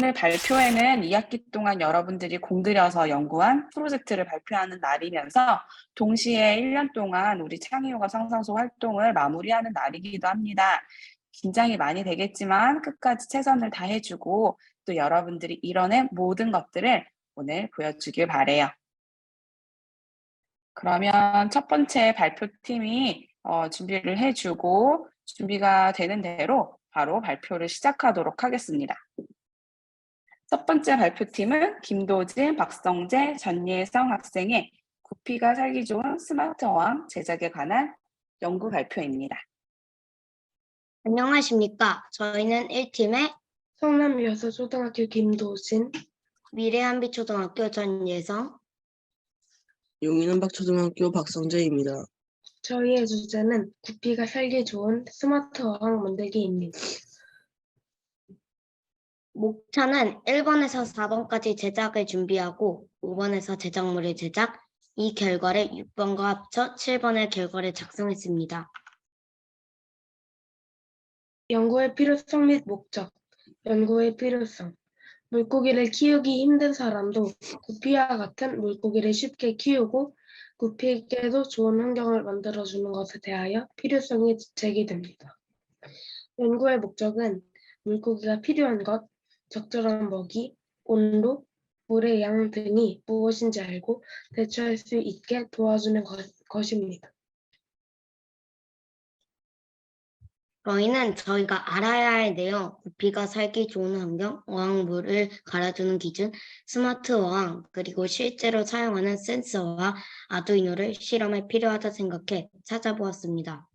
오늘 발표회는 2학기 동안 여러분들이 공들여서 연구한 프로젝트를 발표하는 날이면서 동시에 1년 동안 우리 창의효과 상상소 활동을 마무리하는 날이기도 합니다. 긴장이 많이 되겠지만 끝까지 최선을 다해주고 또 여러분들이 이뤄낸 모든 것들을 오늘 보여주길 바래요. 그러면 첫 번째 발표팀이 준비를 해주고 준비가 되는 대로 바로 발표를 시작하도록 하겠습니다. 첫 번째 발표팀은 김도진, 박성재, 전예성 학생의 구피가 살기 좋은 스마트 어항 제작에 관한 연구 발표입니다. 안녕하십니까. 저희는 1팀의 성남여서초등학교 김도진, 미래한빛초등학교 전예성, 용인은박초등학교 박성재입니다. 저희의 주제는 구피가 살기 좋은 스마트 어항 만들기입니다. 목차는 1번에서 4번까지 제작을 준비하고 5번에서 제작물을 제작, 이 결과를 6번과 합쳐 7번의 결과를 작성했습니다. 연구의 필요성 및 목적. 연구의 필요성. 물고기를 키우기 힘든 사람도 구피와 같은 물고기를 쉽게 키우고 구피에게도 좋은 환경을 만들어주는 것에 대하여 필요성이 제기됩니다. 연구의 목적은 물고기가 필요한 것, 적절한 먹이, 온도, 물의 양 등이 무엇인지 알고 대처할 수 있게 도와주는 것입니다. 저희가 알아야 할 내용, 구피가 살기 좋은 환경, 어항물을 갈아주는 기준, 스마트 어항, 그리고 실제로 사용하는 센서와 아두이노를 실험에 필요하다 생각해 찾아보았습니다.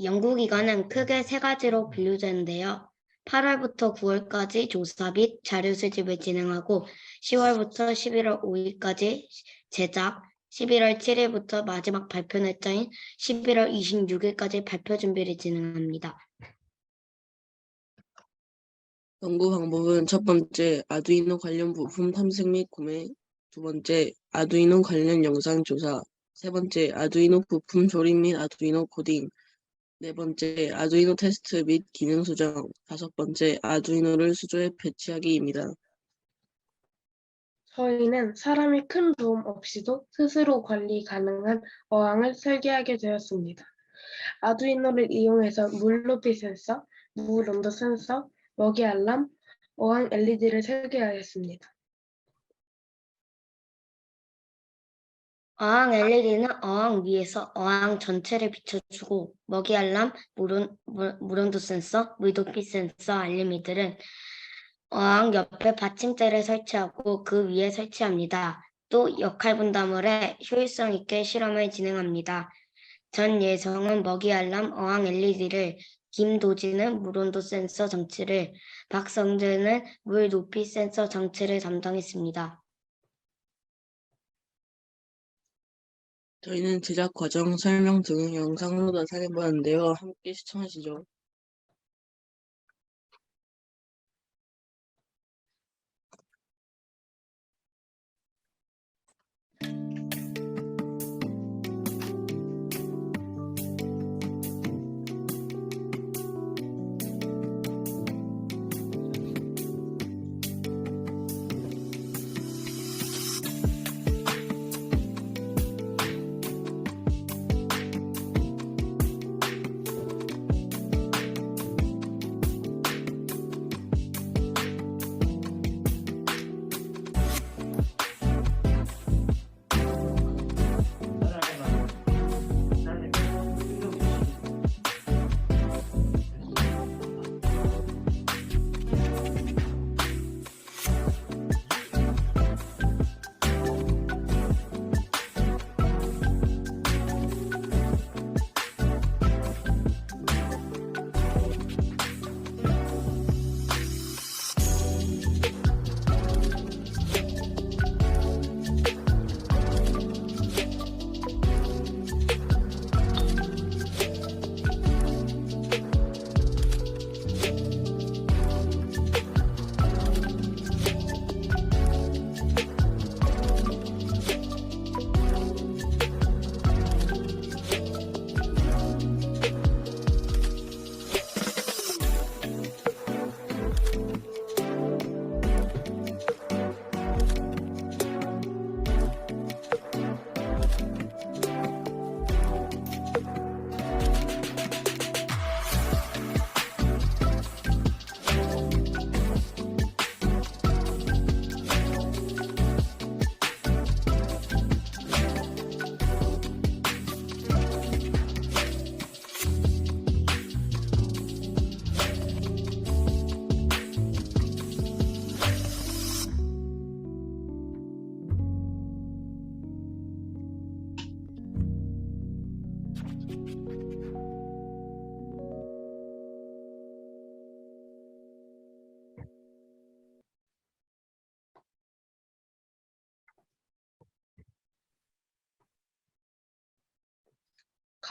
연구기간은 크게 3가지로 분류되는데요. 8월부터 9월까지 조사 및 자료 수집을 진행하고 10월부터 11월 5일까지 제작, 11월 7일부터 마지막 발표 날짜인 11월 26일까지 발표 준비를 진행합니다. 연구 방법은 첫 번째, 아두이노 관련 부품 탐색 및 구매, 두 번째, 아두이노 관련 영상 조사, 세 번째, 아두이노 부품 조립 및 아두이노 코딩, 네 번째, 아두이노 테스트 및 기능 수정, 다섯 번째, 아두이노를 수조에 배치하기입니다. 저희는 사람이 큰 도움 없이도 스스로 관리 가능한 어항을 설계하게 되었습니다. 아두이노를 이용해서 물 높이 센서, 물 온도 센서, 먹이 알람, 어항 LED를 설계하였습니다. 어항 LED는 어항 위에서 어항 전체를 비춰주고 먹이 알람, 물온도 센서, 물높이 센서 알림이들은 어항 옆에 받침대를 설치하고 그 위에 설치합니다. 또 역할 분담을 해 효율성 있게 실험을 진행합니다. 전예성은 먹이 알람, 어항 LED를, 김도진은 물온도 센서 장치를, 박성재는 물 높이 센서 장치를 담당했습니다. 저희는 제작 과정, 설명 등을 영상으로 나타내보았는데요. 함께 시청하시죠.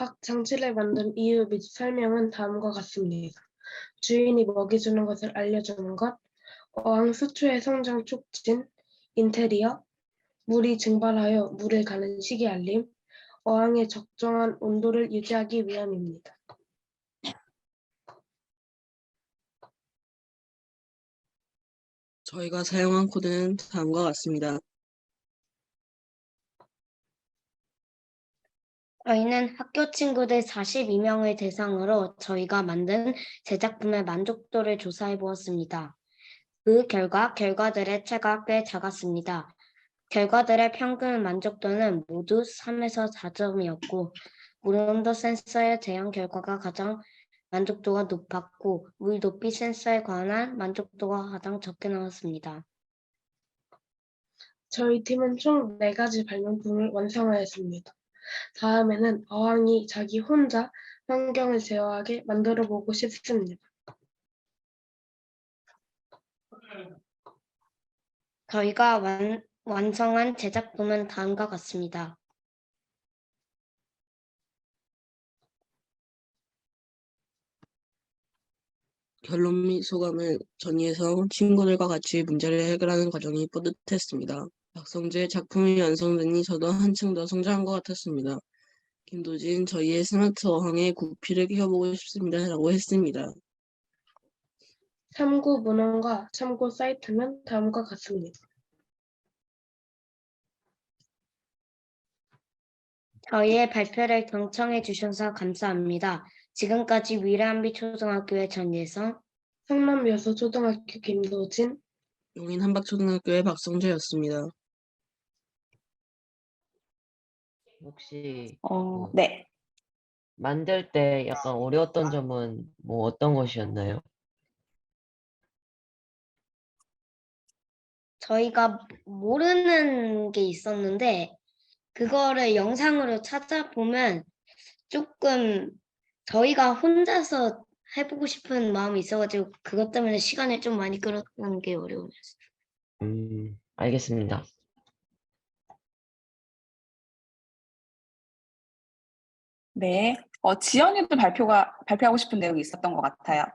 각 장치를 만든 이유 및 설명은 다음과 같습니다. 주인이 먹이 주는 것을 알려주는 것, 어항 수초의 성장 촉진, 인테리어, 물이 증발하여 물을 가는 시기 알림, 어항의 적정한 온도를 유지하기 위함입니다. 저희가 사용한 코드는 다음과 같습니다. 저희는 학교 친구들 42명을 대상으로 저희가 만든 제작품의 만족도를 조사해 보았습니다. 그 결과들의 차가 꽤 작았습니다. 결과들의 평균 만족도는 모두 3에서 4점이었고, 물온도 센서의 제형 결과가 가장 만족도가 높았고, 물 높이 센서에 관한 만족도가 가장 적게 나왔습니다. 저희 팀은 총 4가지 발명품을 완성하였습니다. 다음에는 어항이 자기 혼자 환경을 제어하게 만들어 보고 싶습니다. 저희가 완성한 제작품은 다음과 같습니다. 결론 및 소감을 전이해서 친구들과 같이 문제를 해결하는 과정이 뿌듯했습니다. 박성재의 작품이 완성되니 저도 한층 더 성장한 것 같았습니다. 김도진, 저희의 스마트 어항에 구피를 끼워보고 싶습니다. 라고 했습니다. 참고 문헌과 참고 사이트는 다음과 같습니다. 저희의 발표를 경청해 주셔서 감사합니다. 지금까지 위례한비 초등학교의 전예성, 성남 여수초등학교 김도진, 용인 한박초등학교의 박성재였습니다. 혹시 네. 만들 때 약간 어려웠던 점은 뭐 어떤 것이었나요? 저희가 모르는 게 있었는데 그거를 영상으로 찾아보면 조금 저희가 혼자서 해보고 싶은 마음이 있어가지고 그것 때문에 시간을 좀 많이 끌었던 게 어려웠어요. 알겠습니다. 네. 지연이도 발표하고 싶은 내용이 있었던 것 같아요.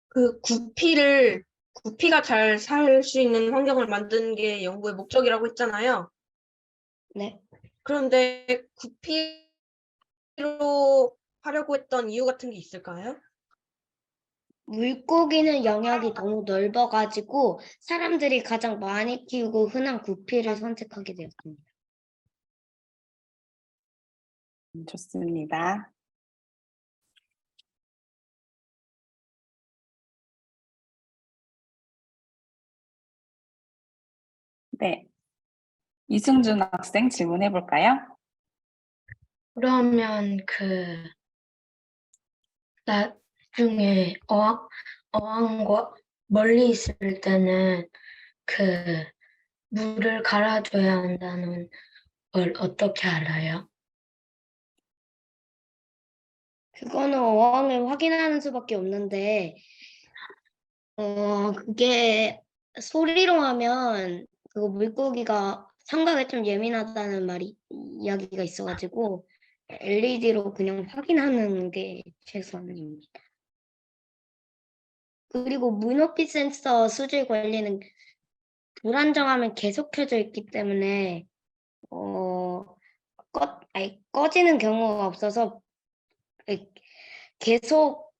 그 구피가 잘 살 수 있는 환경을 만드는 게 연구의 목적이라고 했잖아요. 네. 그런데 구피로 하려고 했던 이유 같은 게 있을까요? 물고기는 영역이 너무 넓어가지고 사람들이 가장 많이 키우고 흔한 구피를 선택하게 되었습니다. 좋습니다. 네. 이승준 학생 질문해 볼까요? 그러면 나중에 어항과 멀리 있을 때는 물을 갈아줘야 한다는 걸 어떻게 알아요? 그거는 어항을 확인하는 수밖에 없는데 그게 소리로 하면 그거 물고기가 청각에 좀 예민하다는 이야기가 있어가지고 LED로 그냥 확인하는 게 최선입니다. 그리고 물높이 센서 수질 관리는 불안정하면 계속 켜져 있기 때문에 꺼지는 경우가 없어서 계속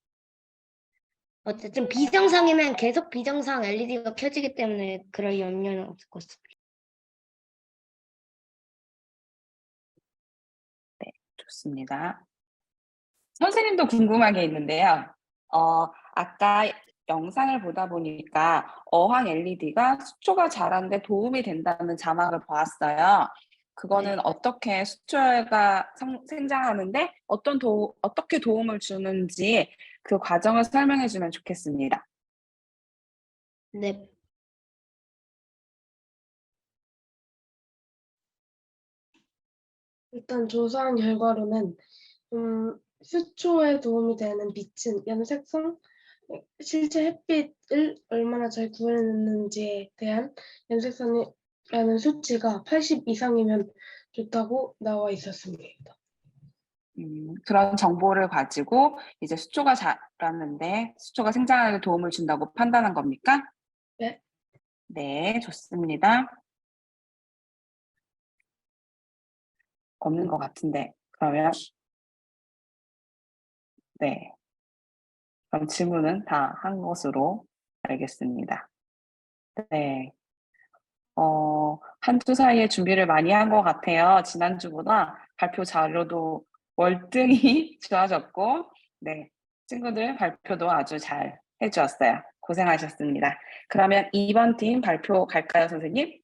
어쨌든 비정상이면 계속 비정상 LED가 켜지기 때문에 그럴 염려는 없을 것 같습니다. 좋습니다. 선생님도 궁금한 게 있는데요. 아까 영상을 보다 보니까 어항 LED가 수초가 자라는데 도움이 된다는 자막을 보았어요. 그거는 어떻게 수초가 생장하는데 어떻게 도움을 주는지 그 과정을 설명해 주면 좋겠습니다. 네. 일단 조사한 결과로는 수초에 도움이 되는 빛은 연색성, 실제 햇빛을 얼마나 잘 구해내는지에 대한 연색성이라는 수치가 80 이상이면 좋다고 나와 있었습니다. 그런 정보를 가지고 이제 수초가 자랐는데 수초가 생장하는 데 도움을 준다고 판단한 겁니까? 네. 네, 좋습니다. 없는 것 같은데 그러면 네, 그럼 질문은 다 한 것으로 알겠습니다. 네, 한 주 사이에 준비를 많이 한 것 같아요. 지난주보다 발표 자료도 월등히 좋아졌고, 네, 친구들 발표도 아주 잘 해주었어요. 고생하셨습니다. 그러면 2번 팀 발표 갈까요, 선생님?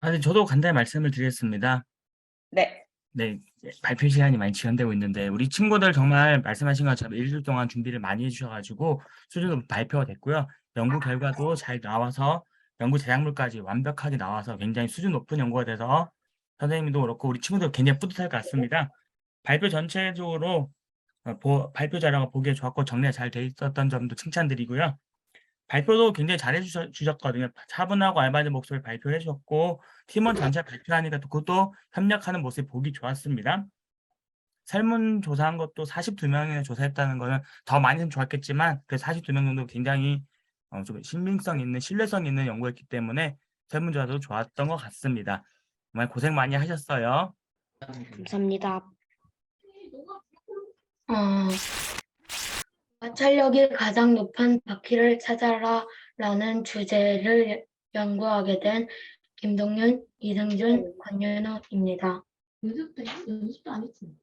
네, 저도 간단히 말씀을 드리겠습니다. 네, 네, 발표 시간이 많이 지연되고 있는데 우리 친구들 정말 말씀하신 것처럼 일주일 동안 준비를 많이 해주셔가지고 수준도 발표가 됐고요. 연구 결과도 잘 나와서 연구 제작물까지 완벽하게 나와서 굉장히 수준 높은 연구가 돼서 선생님도 그렇고 우리 친구들 굉장히 뿌듯할 것 같습니다. 발표 전체적으로 발표 자료가 보기에 좋았고 정리가 잘 돼 있었던 점도 칭찬드리고요. 발표도 굉장히 잘해 주셨거든요. 차분하고 알맞은 목소리 발표해 주셨고 팀원 전체 발표하니까 또 그것도 협력하는 모습이 보기 좋았습니다. 설문조사한 것도 42명이나 조사했다는 거는 더 많이는 좋았겠지만 그 42명 정도 굉장히 좀 신빙성 있는 신뢰성 있는 연구였기 때문에 설문조사도 좋았던 것 같습니다. 정말 고생 많이 하셨어요. 감사합니다. 어, 마찰력이 가장 높은 바퀴를 찾아라라는 주제를 연구하게 된 김동윤, 이승준, 권윤우입니다. 연습도 안 했지.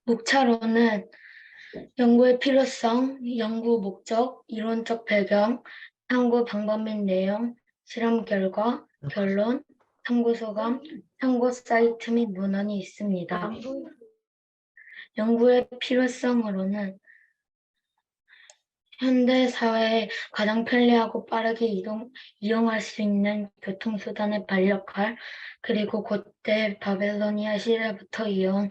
목차로는 연구의 필요성, 연구 목적, 이론적 배경, 탐구 방법 및 내용, 실험 결과, 결론, 탐구 소감, 참고 사이트 및 문헌이 있습니다. 연구의 필요성으로는 현대 사회에 가장 편리하고 빠르게 이용할 수 있는 교통수단의 반역할, 그리고 고대 바벨로니아 시대부터 이어온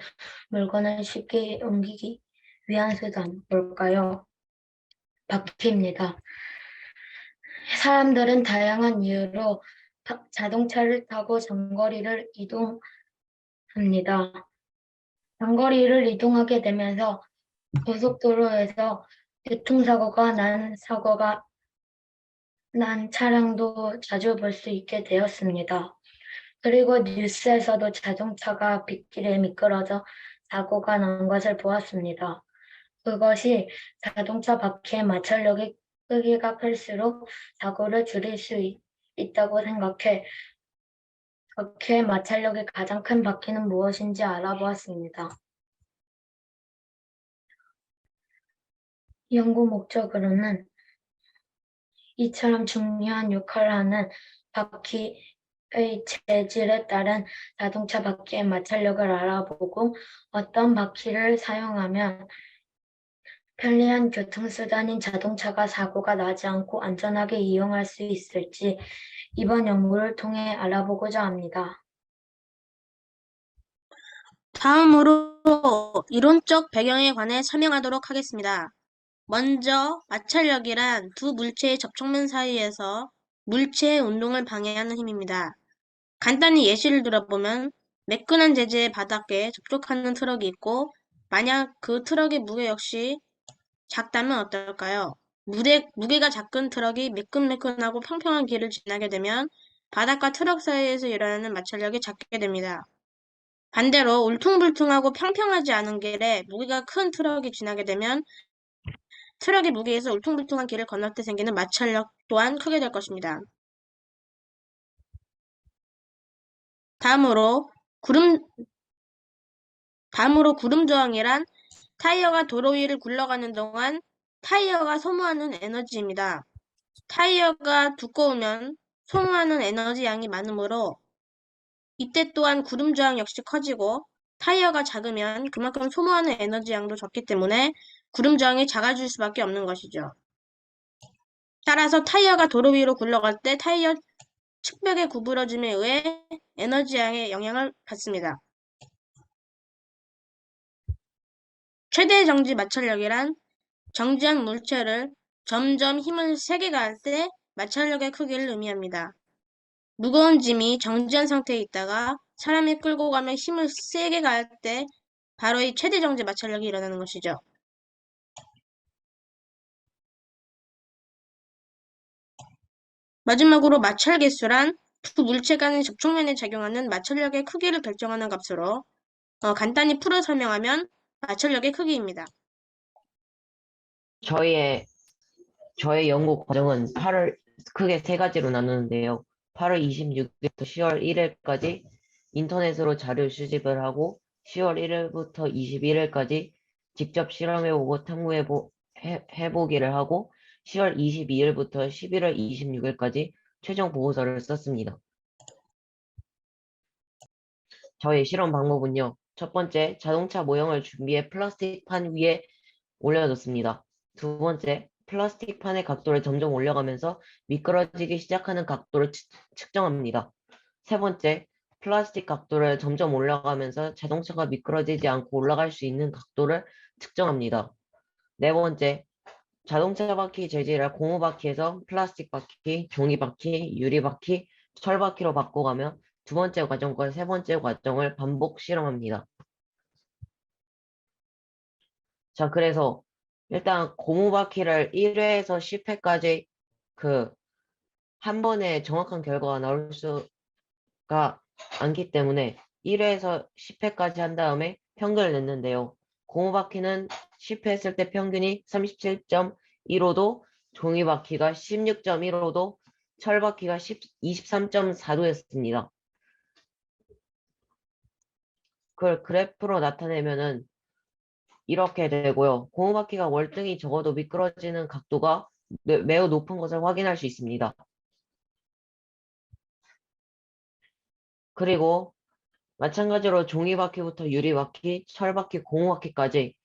물건을 쉽게 옮기기 위한 수단, 뭘까요? 바퀴입니다. 사람들은 다양한 이유로 자동차를 타고 장거리를 이동합니다. 장거리를 이동하게 되면서 고속도로에서 교통사고가 난 차량도 자주 볼 수 있게 되었습니다. 그리고 뉴스에서도 자동차가 빗길에 미끄러져 사고가 난 것을 보았습니다. 그것이 자동차 바퀴의 마찰력이 크기가 클수록 사고를 줄일 수 있다고 생각해 바퀴의 마찰력이 가장 큰 바퀴는 무엇인지 알아보았습니다. 연구 목적으로는 이처럼 중요한 역할을 하는 바퀴의 재질에 따른 자동차 바퀴의 마찰력을 알아보고 어떤 바퀴를 사용하면 편리한 교통수단인 자동차가 사고가 나지 않고 안전하게 이용할 수 있을지 이번 연구를 통해 알아보고자 합니다. 다음으로 이론적 배경에 관해 설명하도록 하겠습니다. 먼저 마찰력이란 두 물체의 접촉면 사이에서 물체의 운동을 방해하는 힘입니다. 간단히 예시를 들어보면 매끈한 재질의 바닥에 접촉하는 트럭이 있고 만약 그 트럭의 무게 역시 작다면 어떨까요? 무게가 작은 트럭이 매끈매끈하고 평평한 길을 지나게 되면 바닥과 트럭 사이에서 일어나는 마찰력이 작게 됩니다. 반대로 울퉁불퉁하고 평평하지 않은 길에 무게가 큰 트럭이 지나게 되면 트럭의 무게에서 울퉁불퉁한 길을 건널 때 생기는 마찰력 또한 크게 될 것입니다. 다음으로 구름 저항이란 타이어가 도로 위를 굴러가는 동안 타이어가 소모하는 에너지입니다. 타이어가 두꺼우면 소모하는 에너지 양이 많으므로 이때 또한 구름 저항 역시 커지고 타이어가 작으면 그만큼 소모하는 에너지 양도 적기 때문에 구름 저항이 작아질 수밖에 없는 것이죠. 따라서 타이어가 도로 위로 굴러갈 때 타이어 측벽의 구부러짐에 의해 에너지 양에 영향을 받습니다. 최대 정지 마찰력이란 정지한 물체를 점점 힘을 세게 가할 때 마찰력의 크기를 의미합니다. 무거운 짐이 정지한 상태에 있다가 사람이 끌고 가면 힘을 세게 가할 때 바로 이 최대 정지 마찰력이 일어나는 것이죠. 마지막으로 마찰 계수란 두 물체 간의 접촉면에 작용하는 마찰력의 크기를 결정하는 값으로 간단히 풀어 설명하면 마찰력의 크기입니다. 저희의 연구 과정은 8월 크게 세 가지로 나누는데요. 8월 26일부터 10월 1일까지 인터넷으로 자료 수집을 하고 10월 1일부터 21일까지 직접 실험해보고 탐구해보기를 하고 10월 22일부터 11월 26일까지 최종 보고서를 썼습니다. 저희 실험 방법은요. 첫 번째, 자동차 모형을 준비해 플라스틱 판 위에 올려놓습니다. 두 번째, 플라스틱 판의 각도를 점점 올려가면서 미끄러지기 시작하는 각도를 측정합니다. 세 번째, 플라스틱 각도를 점점 올라가면서 자동차가 미끄러지지 않고 올라갈 수 있는 각도를 측정합니다. 네 번째, 자동차 바퀴 재질을 고무 바퀴에서 플라스틱 바퀴, 종이 바퀴, 유리 바퀴, 철 바퀴로 바꿔가며 두 번째 과정과 세 번째 과정을 반복 실험합니다. 자, 그래서 일단 고무 바퀴를 1회에서 10회까지 한 번에 정확한 결과가 나올 수가 않기 때문에 1회에서 10회까지 한 다음에 평균을 냈는데요. 고무 바퀴는 10회 했을 때 평균이 37.15도, 종이 바퀴가 16.15도, 철 바퀴가 23.4도였습니다. 그걸 그래프로 나타내면은 이렇게 되고요. 고무 바퀴가 월등히 적어도 미끄러지는 각도가 매우 높은 것을 확인할 수 있습니다. 그리고 마찬가지로 종이 바퀴부터 유리 바퀴, 철 바퀴, 고무 바퀴까지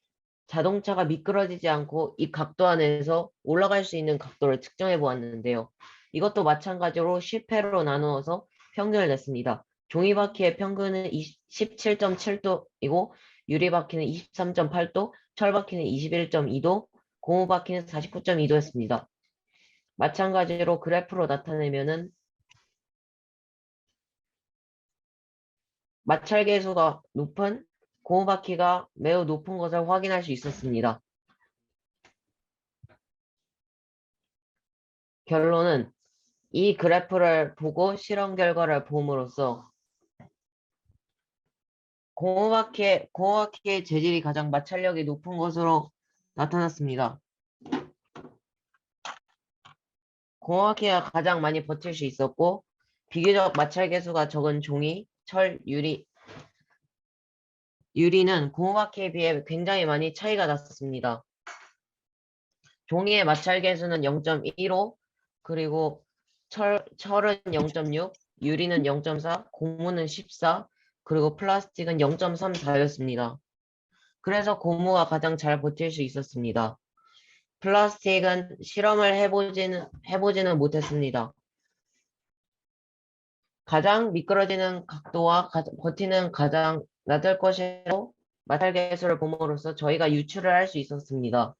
자동차가 미끄러지지 않고 이 각도 안에서 올라갈 수 있는 각도를 측정해 보았는데요. 이것도 마찬가지로 10회로 나누어서 평균을 냈습니다. 종이 바퀴의 평균은 17.7도이고 유리 바퀴는 23.8도, 철 바퀴는 21.2도, 고무 바퀴는 49.2도였습니다. 마찬가지로 그래프로 나타내면은 마찰 계수가 높은 고무 바퀴가 매우 높은 것을 확인할 수 있었습니다. 결론은 이 그래프를 보고 실험 결과를 봄으로써 고무 바퀴의 재질이 가장 마찰력이 높은 것으로 나타났습니다. 고무 바퀴가 가장 많이 버틸 수 있었고 비교적 마찰 계수가 적은 종이, 철, 유리는 고무 바퀴에 비해 굉장히 많이 차이가 났습니다. 종이의 마찰 계수는 0.15, 그리고 철은 0.6, 유리는 0.4, 고무는 14, 그리고 플라스틱은 0.34였습니다. 그래서 고무가 가장 잘 버틸 수 있었습니다. 플라스틱은 실험을 해보지는 못했습니다. 가장 미끄러지는 각도와 버티는 가장 낮을 것으로 마찰 계수를 봄으로써 저희가 유추를 할 수 있었습니다.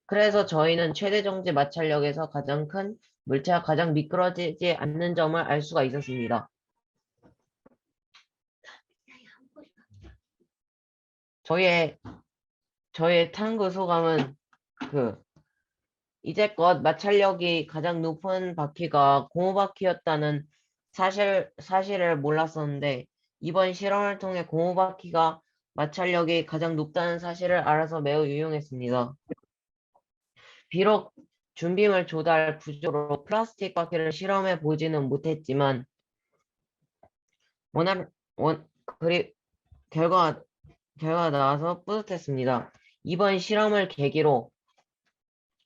그래서 저희는 최대 정지 마찰력에서 가장 큰 물체가 가장 미끄러지지 않는 점을 알 수가 있었습니다. 저희의 탐구 소감은 이제껏 마찰력이 가장 높은 바퀴가 고무 바퀴였다는 사실을 몰랐었는데 이번 실험을 통해 고무 바퀴가 마찰력이 가장 높다는 사실을 알아서 매우 유용했습니다. 비록 준비물 조달 부족으로 플라스틱 바퀴를 실험해 보지는 못했지만 결과가 나와서 뿌듯했습니다. 이번 실험을 계기로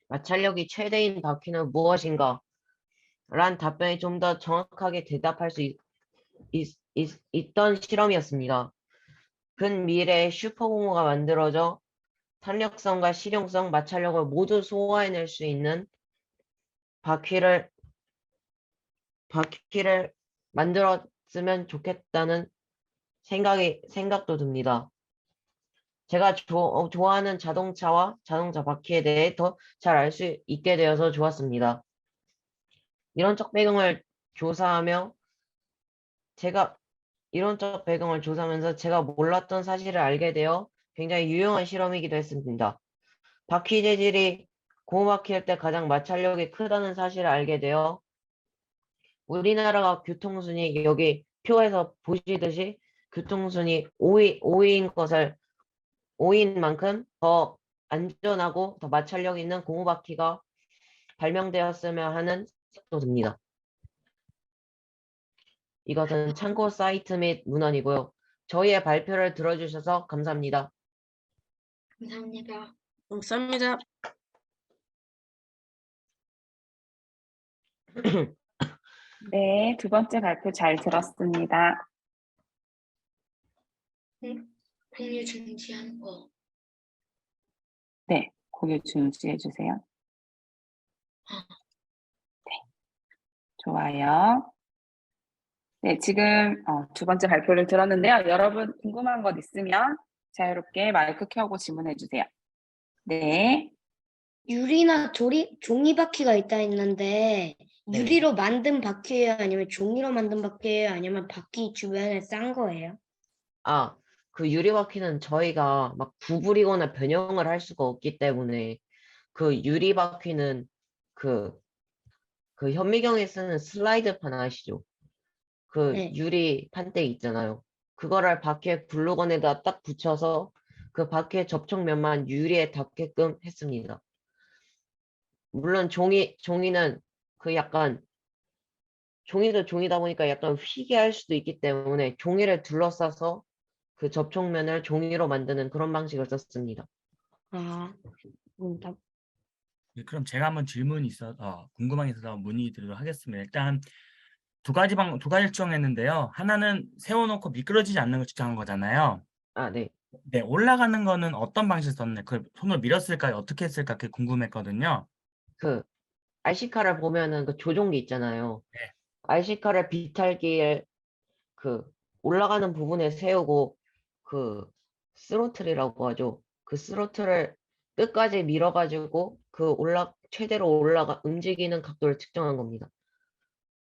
마찰력이 최대인 바퀴는 무엇인가? 란 답변이 좀 더 정확하게 대답할 수 있던 실험이었습니다. 근미래에 슈퍼고무가 만들어져 탄력성과 실용성, 마찰력을 모두 소화해낼 수 있는 바퀴를 만들었으면 좋겠다는 생각도 듭니다. 제가 좋아하는 자동차와 자동차 바퀴에 대해 더 잘 알 수 있게 되어서 좋았습니다. 이론적 배경을 조사하며 제가 이론적 배경을 조사하면서 제가 몰랐던 사실을 알게 되어 굉장히 유용한 실험이기도 했습니다. 바퀴 재질이 고무바퀴일 때 가장 마찰력이 크다는 사실을 알게 되어 우리나라가 교통순위 여기 표에서 보시듯이 교통순위 5위인 만큼 더 안전하고 더 마찰력 있는 고무바퀴가 발명되었으면 하는 생각도 듭니다. 이것은 참고 사이트 및 문헌이고요. 저희의 발표를 들어주셔서 감사합니다. 감사합니다. 감사합니다. 네, 두 번째 발표 잘 들었습니다. 공유 중지하는 거. 네, 공유 중지해 주세요. 좋아요. 네, 지금 두 번째 발표를 들었는데요. 여러분 궁금한 것 있으면 자유롭게 마이크 켜고 질문해 주세요. 네, 유리나 종이바퀴가 있다 했는데 네. 유리로 만든 바퀴예요? 아니면 종이로 만든 바퀴예요? 아니면 바퀴 주변에 싼 거예요? 아, 그 유리바퀴는 저희가 막 구부리거나 변형을 할 수가 없기 때문에 그 유리바퀴는 그 현미경에 쓰는 슬라이드판 아시죠? 그 네. 유리 판때기 있잖아요. 그거를 바퀴에 글루건에다 딱 붙여서 그 바퀴의 접촉면만 유리에 닿게끔 했습니다. 물론 종이는 그 약간 종이도 종이다 보니까 약간 휘게 할 수도 있기 때문에 종이를 둘러싸서 그 접촉면을 종이로 만드는 그런 방식을 썼습니다. 아, 네, 그럼 제가 한번 질문이 있어서 궁금한 게 있어서 문의드리도록 하겠습니다. 일단 두 가지를 정했는데요. 하나는 세워놓고 미끄러지지 않는 걸 측정한 거잖아요. 아, 네. 네, 올라가는 거는 어떤 방식을 썼나요? 그 손을 밀었을까요? 어떻게 했을까? 그게 궁금했거든요. 그 RC카를 보면은 그 조종기 있잖아요. 네. RC카를 비탈기에 그 올라가는 부분에 세우고 그 스로틀이라고 하죠. 그 스로틀을 끝까지 밀어가지고 최대로 움직이는 각도를 측정한 겁니다.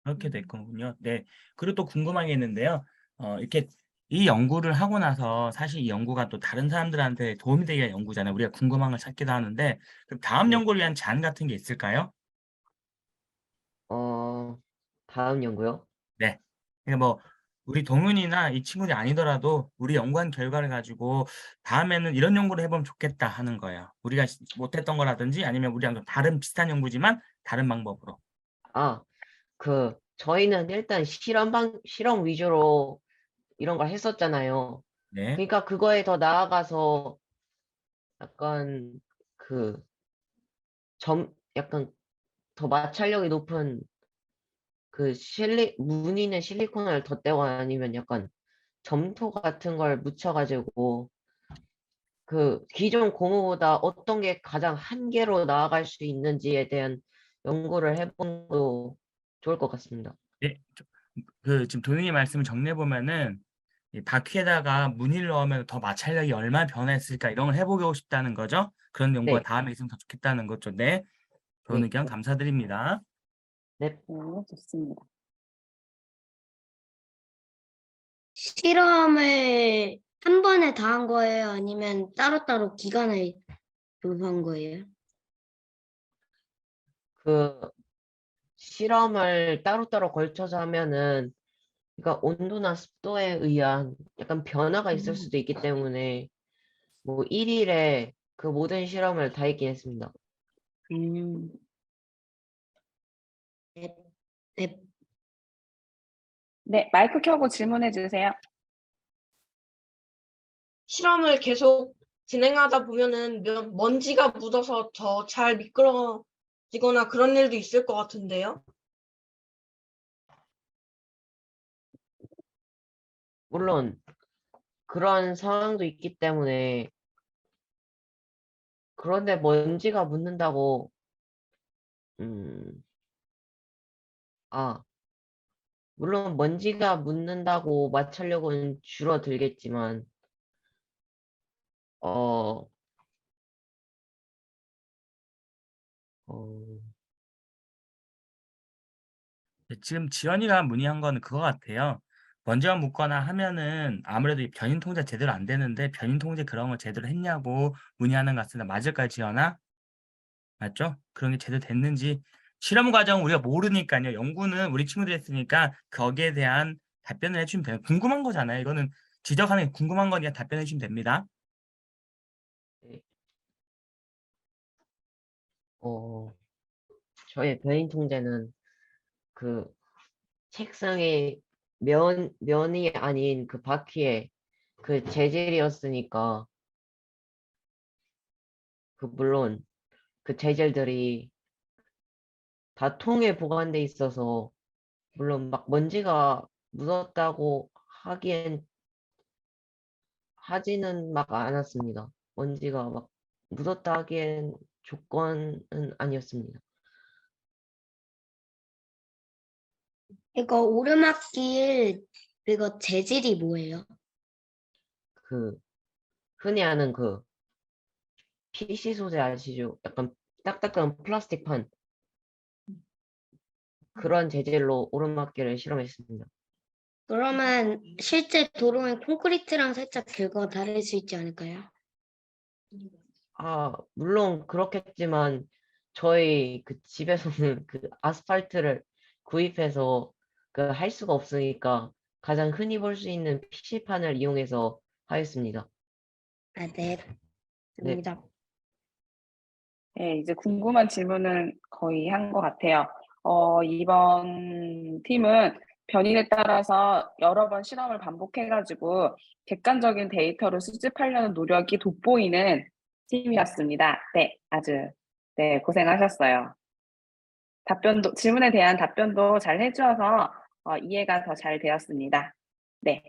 그렇게 됐군요. 네. 그리고 또 궁금한 게 있는데요. 이렇게 이 연구를 하고 나서 사실 이 연구가 또 다른 사람들한테 도움이 되게 한 연구잖아요. 우리가 궁금한 걸 찾기도 하는데 그럼 다음 네. 연구를 위한 제안 같은 게 있을까요? 다음 연구요? 네. 그러니까 뭐 우리 동윤이나 이 친구들이 아니더라도 우리 연구한 결과를 가지고 다음에는 이런 연구를 해보면 좋겠다 하는 거예요. 우리가 못했던 거라든지 아니면 우리랑 좀 다른 비슷한 연구지만 다른 방법으로. 아, 저희는 일단 실험 위주로 이런 걸 했었잖아요. 네. 그러니까 그거에 더 나아가서 약간 그 약간 더 마찰력이 높은 그 무늬는 실리콘을 덧대고 아니면 약간 점토 같은 걸 묻혀가지고 그 기존 고무보다 어떤 게 가장 한계로 나아갈 수 있는지에 대한 연구를 해보는 것도 좋을 것 같습니다. 네. 그 지금 도윤이 말씀을 정리해 보면은 이 바퀴에다가 무늬를 넣으면 더 마찰력이 얼마나 변했을까 이런 걸 해보고 싶다는 거죠. 그런 연구가 네, 다음에 있으면 더 좋겠다는 거죠. 네. 좋은 네, 의견 감사드립니다. 네. 네, 좋습니다. 실험을 한 번에 다 한 거예요? 아니면 따로따로 기간을 요구한 거예요? 그 실험을 따로따로 걸쳐서 하면은 그러니까 온도나 습도에 의한 약간 변화가 있을 수도 있기 때문에 뭐 1일에 그 모든 실험을 다 했긴 했습니다. 음. 네, 네. 네, 마이크 켜고 질문해 주세요. 실험을 계속 진행하다 보면은 먼지가 묻어서 더 잘 미끄러지거나 그런 일도 있을 것 같은데요. 물론 그런 상황도 있기 때문에 그런데 먼지가 묻는다고 음, 아, 물론 먼지가 묻는다고 마찰력은 줄어들겠지만 어, 어, 네, 지금 지연이가 문의한 거는 그거 같아요. 먼지가 묻거나 하면은 아무래도 이 변인 통제 제대로 안 되는데 변인 통제 그런 거 제대로 했냐고 문의하는 것 같습니다. 맞을까요, 지연아? 맞죠? 그런 게 제대로 됐는지 실험 과정 우리가 모르니까요. 연구는 우리 친구들이 했으니까 거기에 대한 답변을 해주면 돼요. 궁금한 거잖아요. 이거는 지적하는 게 궁금한 거니까 답변해 주시면 됩니다. 네. 저의 변인 통제는 그 책상에 면이 아닌 그 바퀴에 그 재질이었으니까 물론 그 재질들이 다 통에 보관돼 있어서 물론 막 먼지가 묻었다고 하지는 막 않았습니다. 먼지가 막 묻었다 하기엔 조건은 아니었습니다. 이거 오르막길 그거 재질이 뭐예요? 흔히 아는 PC 소재 아시죠? 약간 딱딱한 플라스틱판 그런 재질로 오르막길을 실험했습니다. 그러면 실제 도로는 콘크리트랑 살짝 결과가 다를 수 있지 않을까요? 물론 그렇겠지만 저희 집에서는 아스팔트를 구입해서 할 수가 없으니까 가장 흔히 볼 수 있는 PC판을 이용해서 하였습니다. 네. 네. 됩니다. 네, 이제 궁금한 질문은 거의 한 것 같아요. 이번 팀은 변인에 따라서 여러 번 실험을 반복해가지고 객관적인 데이터를 수집하려는 노력이 돋보이는 팀이었습니다. 네, 아주, 네, 고생하셨어요. 질문에 대한 답변도 잘 해주어서 이해가 더 잘 되었습니다. 네.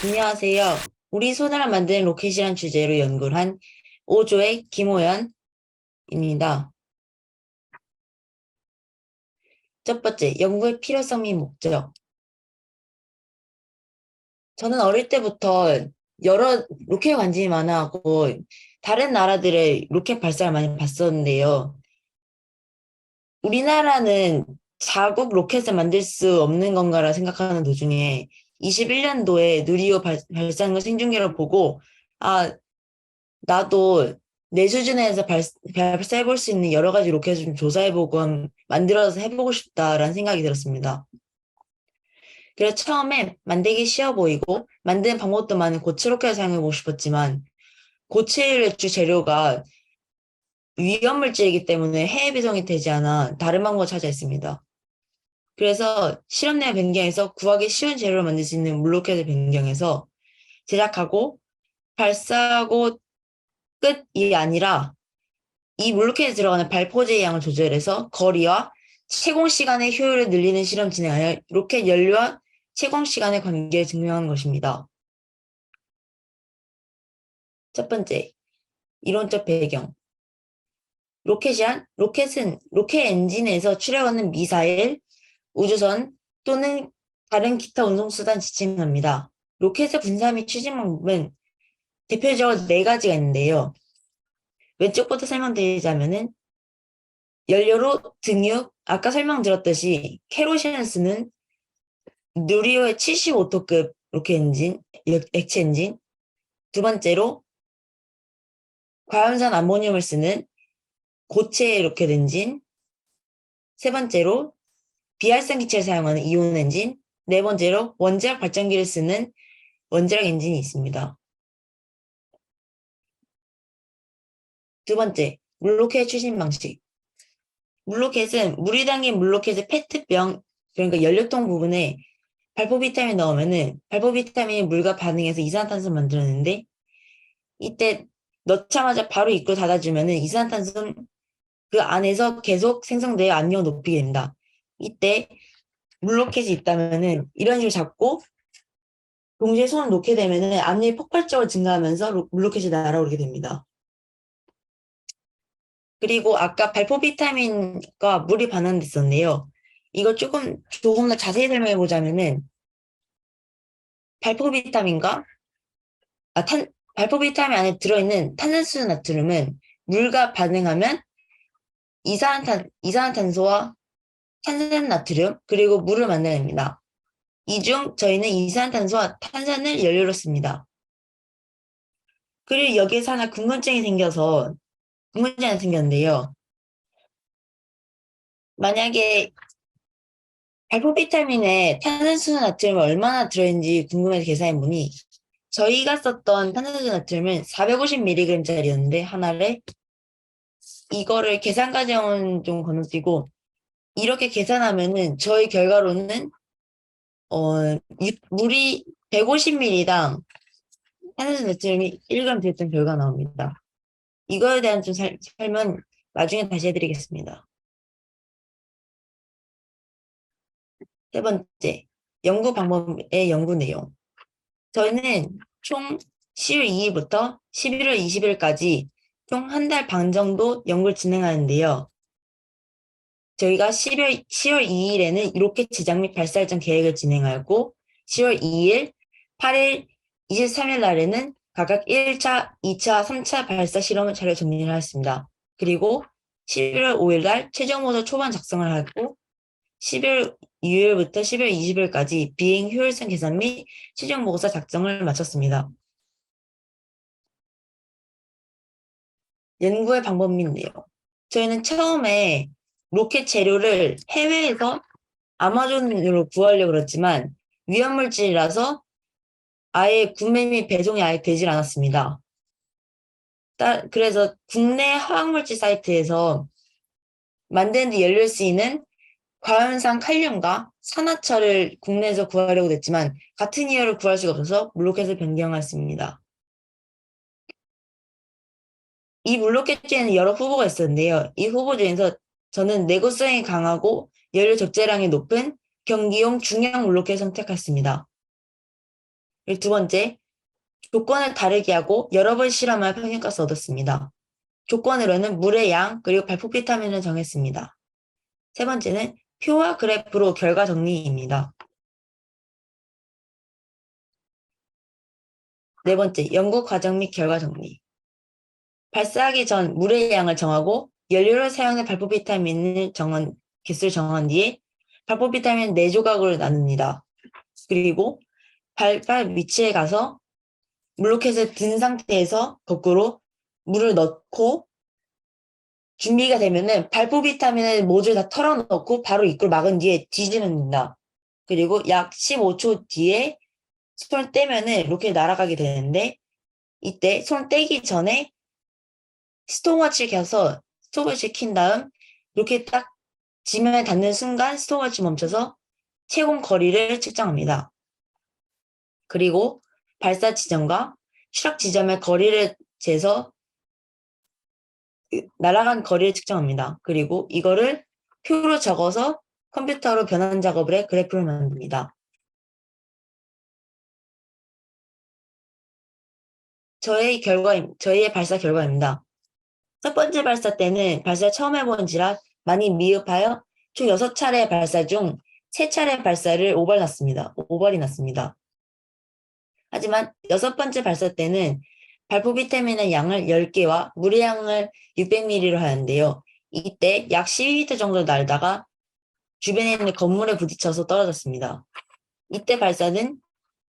안녕하세요. 우리 손으로 만든 로켓이란 주제로 연구를 한 5조의 김호연입니다. 첫 번째, 연구의 필요성 및 목적. 저는 어릴 때부터 여러 로켓 관심이 많아하고 다른 나라들의 로켓 발사를 많이 봤었는데요. 우리나라는 자국 로켓을 만들 수 없는 건가라 생각하는 도중에 21년도에 누리호 발사하는 걸 생중계를 보고 나도 내 수준에서 발사해볼 수 있는 여러 가지 로켓을 좀 조사해보고 만들어서 해보고 싶다라는 생각이 들었습니다. 그래서 처음에 만들기 쉬워 보이고 만드는 방법도 많은 고체 로켓을 사용해보고 싶었지만 고체의 주 재료가 위험물질이기 때문에 해외 배송이 되지 않아 다른 방법을 찾아 했습니다. 그래서 실험 내용 변경해서 구하기 쉬운 재료를 만들 수 있는 물로켓을 변경해서 제작하고 발사하고 끝이 아니라 이 물로켓에 들어가는 발포제의 양을 조절해서 거리와 채공 시간의 효율을 늘리는 실험 진행하여 로켓 연료와 채공 시간의 관계를 증명하는 것입니다. 첫 번째, 이론적 배경. 로켓은 로켓 엔진에서 출력하는 미사일, 우주선 또는 다른 기타 운송수단 지칭합니다. 로켓의 분사 및 추진 방법은 대표적으로 4가지가 있는데요. 왼쪽부터 설명드리자면은 연료로 등유, 아까 설명드렸듯이 케로신을 누리호의 75톤급 로켓 엔진, 액체 엔진. 두 번째로 과연산 암모늄을 쓰는 고체 로켓 엔진. 세 번째로 비활성 기체를 사용하는 이온 엔진. 네 번째로 원자력 발전기를 쓰는 원자력 엔진이 있습니다. 두 번째, 물로켓 추진 방식. 물로켓은 물이 담긴 물로켓의 페트병, 그러니까 연료통 부분에 발포 비타민 넣으면은 발포 비타민이 물과 반응해서 이산화탄소를 만들어내는데 이때 넣자마자 바로 입구 닫아주면은 이산화탄소는 그 안에서 계속 생성되어 압력을 높이게 됩니다. 이때 물로켓이 있다면은 이런 식으로 잡고 동시에 손을 놓게 되면은 압력이 폭발적으로 증가하면서 물로켓이 날아오르게 됩니다. 그리고 아까 발포 비타민과 물이 반응됐었는데요. 이걸 조금 더 자세히 설명해 보자면은 발포 비타민 안에 들어있는 탄산수 나트륨은 물과 반응하면 이산화탄소와 탄산나트륨, 그리고 물을 만들어냅니다. 이 중 저희는 이산화탄소와 탄산을 연료로 씁니다. 그리고 여기에서 하나 궁금증이 생겼는데요. 만약에 발포 비타민에 탄산수 나트륨이 얼마나 들어있는지 궁금해서 계산해보니 저희가 썼던 탄산수 나트륨은 450mg짜리였는데 하나를 이거를 계산 과정은 좀 건너뛰고 이렇게 계산하면은 저희 결과로는 물이 150ml당 탄산수 나트륨이 1g 들었던 결과가 나옵니다. 이거에 대한 좀 설명 나중에 다시 해드리겠습니다. 세 번째, 연구 방법의 연구 내용. 저희는 총 10월 2일부터 11월 20일까지 총 한 달 반 정도 연구를 진행하는데요. 저희가 10월 2일에는 로켓 제작 및 발사 일정 계획을 진행하고 10월 2일, 8일, 23일 날에는 각각 1차, 2차, 3차 발사 실험 자료 정리를 하였습니다. 그리고 11월 5일 날 최종 모델 초반 작성을 하고 11월 2일부터 11월 20일까지 비행 효율성 계산 및 최종 보고서 작성을 마쳤습니다. 연구의 방법 및 내용. 저희는 처음에 로켓 재료를 해외에서 아마존으로 구하려고 그랬지만 위험물질이라서 아예 구매 및 배송이 아예 되질 않았습니다. 그래서 국내 화학물질 사이트에서 만드는 데 연료를 쓰이는 과연산 칼륨과 산화철을 국내에서 구하려고 했지만 같은 이유를 구할 수가 없어서 물로켓을 변경했습니다. 이 물로켓에는 여러 후보가 있었는데요. 이 후보 중에서 저는 내구성이 강하고 연료 적재량이 높은 경기용 중형 물로켓을 선택했습니다. 그리고 두 번째, 조건을 다르게 하고 여러 번 실험할 평균가스 얻었습니다. 조건으로는 물의 양 그리고 발포 비타민을 정했습니다. 세 번째는 표와 그래프로 결과 정리입니다. 네 번째, 연구 과정 및 결과 정리. 발사하기 전 물의 양을 정하고 연료를 사용해 발포 비타민을 개수를 정한 뒤에 발포 비타민 4조각으로 나눕니다. 그리고 발발 위치에 가서 물로켓을 든 상태에서 거꾸로 물을 넣고 준비가 되면은 발포 비타민을 모두 다 털어넣고 바로 입구를 막은 뒤에 뒤집습니다. 그리고 약 15초 뒤에 손을 떼면은 로켓이 날아가게 되는데 이때 손 떼기 전에 스톱워치를 켜서 스톱워치를 킨 다음 로켓 딱 지면에 닿는 순간 스톱워치 멈춰서 채공 거리를 측정합니다. 그리고 발사 지점과 추락 지점의 거리를 재서 날아간 거리를 측정합니다. 그리고 이거를 표로 적어서 컴퓨터로 변환 작업을 해 그래프를 만듭니다. 저희의 발사 결과입니다. 첫 번째 발사 때는 발사 처음 해본지라 많이 미흡하여 총 6차례 발사 중 3차례 발사를 오발이 났습니다. 하지만 6번째 발사 때는 발포 비타민의 양을 10개와 물의 양을 600ml로 하였는데요. 이때 약 12m 정도 날다가 주변에 있는 건물에 부딪혀서 떨어졌습니다. 이때 발사는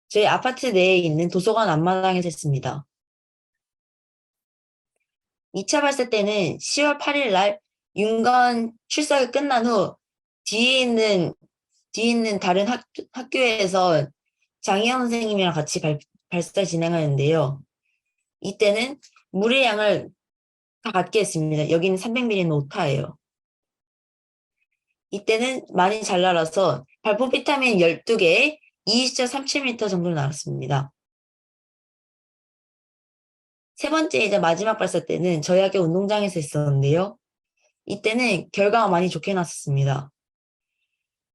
저희 아파트 내에 있는 도서관 앞마당에서 했습니다. 2차 발사 때는 10월 8일 날 윤관 출사가 끝난 후 뒤에 있는 다른 학교에서 장희영 선생님이랑 같이 발사 진행하는데요. 이때는 물의 양을 다 같게 했습니다. 여기는 300ml는 오타예요. 이때는 많이 잘 날아서 발포 비타민 12개에 20.37m 정도 날았습니다. 세 번째 마지막 발사 때는 저희 학교 운동장에서 했었는데요. 이때는 결과가 많이 좋게 났었습니다.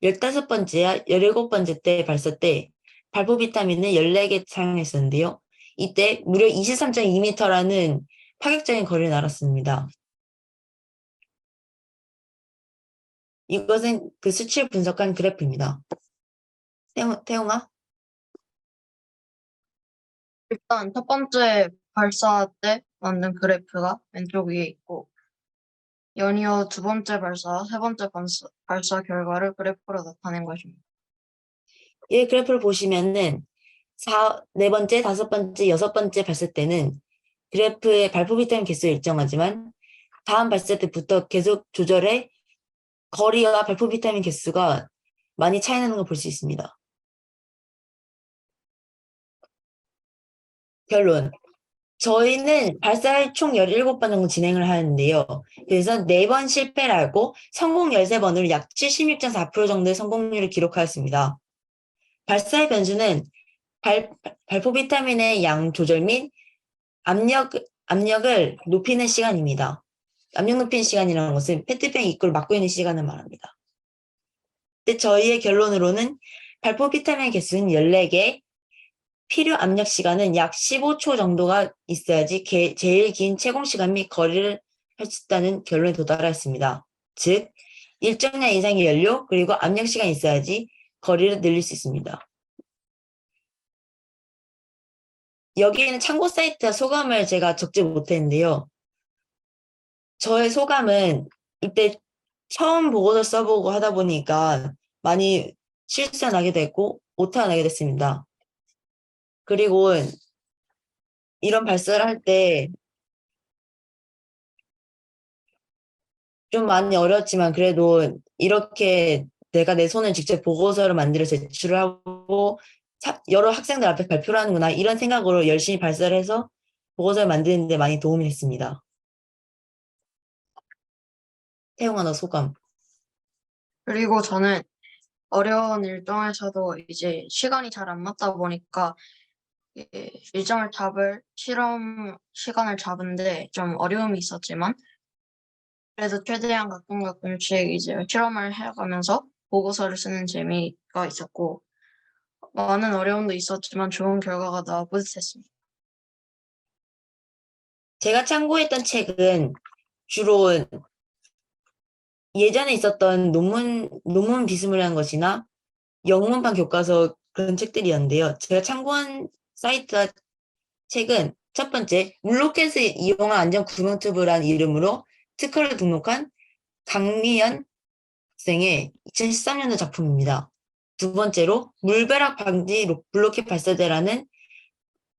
15번째와 17번째 때 발사 때 발포 비타민을 14개 사용했었는데요. 이때 무려 23.2m라는 파격적인 거리를 날았습니다. 이것은 그 수치를 분석한 그래프입니다. 태용아? 일단 첫 번째 발사 때 만든 그래프가 왼쪽 위에 있고 연이어 두 번째 발사, 세 번째 발사 결과를 그래프로 나타낸 것입니다. 이 그래프를 보시면은 네 번째, 다섯 번째, 여섯 번째 발사 때는 그래프의 발포 비타민 개수가 일정하지만 다음 발사 때부터 계속 조절해 거리와 발포 비타민 개수가 많이 차이 나는 걸 볼 수 있습니다. 결론. 저희는 발사를 총 17번 정도 진행을 하는데요. 그래서 4번 실패를 하고 성공 13번으로 약 76.4% 정도의 성공률을 기록하였습니다. 발사의 변수는 발포 비타민의 양 조절 및 압력을 높이는 시간입니다. 압력 높이는 시간이라는 것은 페트병 입구를 막고 있는 시간을 말합니다. 근데 저희의 결론으로는 발포 비타민 개수는 14개, 필요 압력 시간은 약 15초 정도가 있어야지 제일 긴 채공 시간 및 거리를 할 수 있다는 결론에 도달하였습니다. 즉, 일정량 이상의 연료 그리고 압력 시간이 있어야지 거리를 늘릴 수 있습니다. 여기에는 참고 사이트와 소감을 제가 적지 못했는데요. 저의 소감은 이때 처음 보고서 써보고 하다 보니까 많이 실수가 나게 됐고 오타가 나게 됐습니다. 그리고 이런 발사를 할 때 좀 많이 어려웠지만 그래도 이렇게 내가 내 손을 직접 보고서를 만들어 제출을 하고 여러 학생들 앞에 발표를 하는구나 이런 생각으로 열심히 발사를 해서 보고서를 만드는 데 많이 도움이 됐습니다. 태용아, 너 소감. 그리고 저는 어려운 일정에서도 이제 시간이 잘 안 맞다 보니까 실험 시간을 잡은데 좀 어려움이 있었지만 그래도 최대한 가끔씩 이제 실험을 해가면서 보고서를 쓰는 재미가 있었고 많은 어려움도 있었지만 좋은 결과가 나와 뿌듯했습니다. 제가 참고했던 책은 주로 예전에 있었던 논문 비스무리한 것이나 영문판 교과서 그런 책들이었는데요. 제가 참고한 사이트와 책은 첫 번째, 물로켓을 이용한 안전 구명 튜브라는 이름으로 특허를 등록한 강미연 학생의 2013년도 작품입니다. 두 번째로, 물벼락 방지 블로켓 발사대라는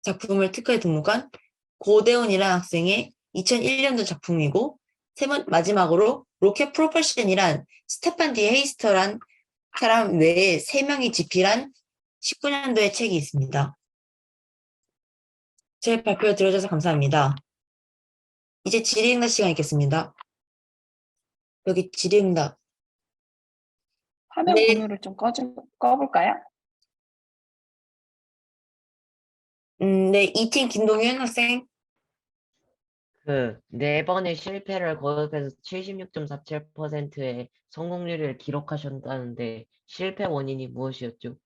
작품을 특허에 등록한 고대훈이라는 학생의 2001년도 작품이고, 마지막으로 로켓 프로펄션이란 스테판 디 헤이스터란 사람 외에 3명이 집필한 19년도의 책이 있습니다. 제 발표 들어줘서 감사합니다. 이제 질의응답 시간 있겠습니다. 여기 질의응답. 화면 네. 공유를 좀 꺼볼까요? 네, 이팀 김동윤 학생. 그 4번의 실패를 거듭해서 76.47%의 성공률을 기록하셨다는데 실패 원인이 무엇이었죠?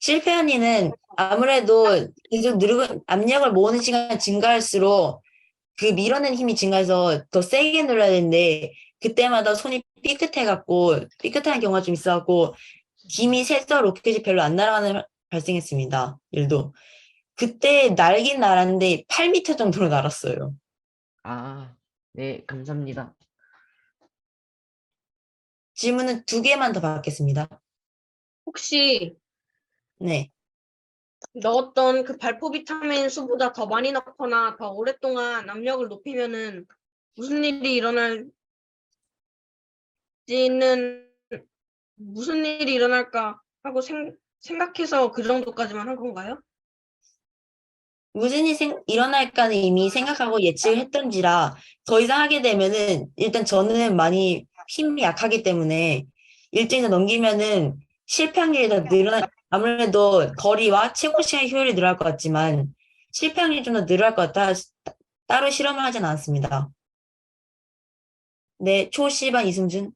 실패 원인은 아무래도 계속 압력을 모으는 시간이 증가할수록 그 밀어낸 힘이 증가해서 더 세게 눌러야 되는데 그때마다 손이 삐끗한 경우가 좀 있어갖고 힘이 세서 로켓이 별로 안 날아가는 발생했습니다. 일도. 그때 날긴 날았는데 8m 정도로 날았어요. 아, 네, 감사합니다. 질문은 2개만 더 받겠습니다. 혹시 네. 넣었던 그 발포 비타민 수보다 더 많이 넣거나 더 오랫동안 압력을 높이면은 무슨 일이 일어날까 하고 생각해서 그 정도까지만 한 건가요? 무슨 일이 일어날까는 이미 생각하고 예측을 했던지라 더 이상 하게 되면은 일단 저는 많이 힘이 약하기 때문에 일정에서 넘기면은 실패 확률이 더 아무래도 거리와 최고 시간 효율이 늘어날 것 같지만 실패 확률이 좀 더 늘어날 것 같아 따로 실험을 하진 않았습니다. 네, 초시반 이승준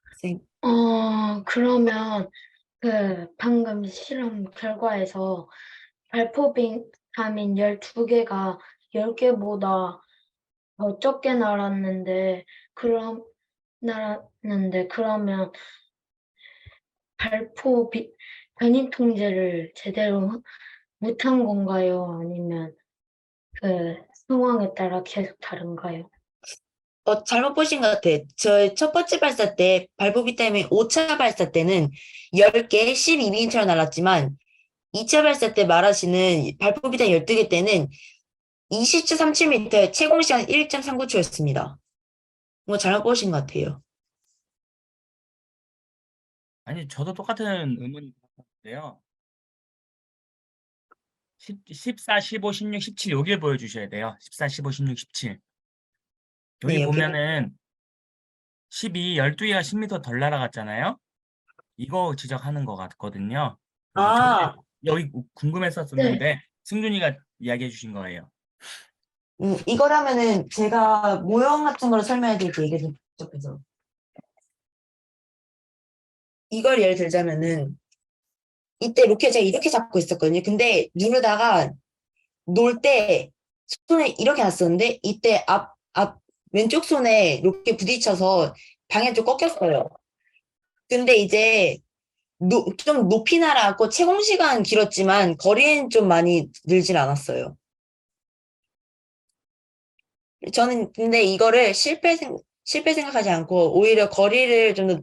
학생. 그러면 방금 실험 결과에서 발포 비타민 12개가 10개보다 더 적게 날았는데 그러면 변이 통제를 제대로 못한 건가요? 아니면 상황에 따라 계속 다른가요? 잘못 보신 것 같아. 저희 첫 번째 발사 때, 발포 비타민 5차 발사 때는 10개 12미터로 날았지만, 2차 발사 때 말하시는 발포 비타민 12개 때는 20.37m, 채공 시간 1.39초였습니다. 뭐 잘못 보신 것 같아요. 아니, 저도 똑같은 의문이 들었는데요. 14, 15, 16, 17 여길 보여주셔야 돼요. 14, 15, 16, 17. 여기 네, 여기. 보면은 12, 12개가 10m 덜 날아갔잖아요. 이거 지적하는 것 같거든요. 아, 여기 궁금했었는데 승준이가 이야기해 주신 거예요. 이거라면은 제가 모형 같은 걸 설명해 드릴게요. 이게 좀 복잡해서. 이걸 예를 들자면은, 이때 로켓 제가 이렇게 잡고 있었거든요. 근데 누르다가 놀 때 손을 이렇게 놨었는데, 이때 왼쪽 손에 로켓 부딪혀서 방향 좀 꺾였어요. 근데 이제 좀 높이 날아갔고 채공 시간 길었지만 거리는 좀 많이 늘진 않았어요. 저는 근데 이거를 실패 생각하지 않고 오히려 거리를 좀 더,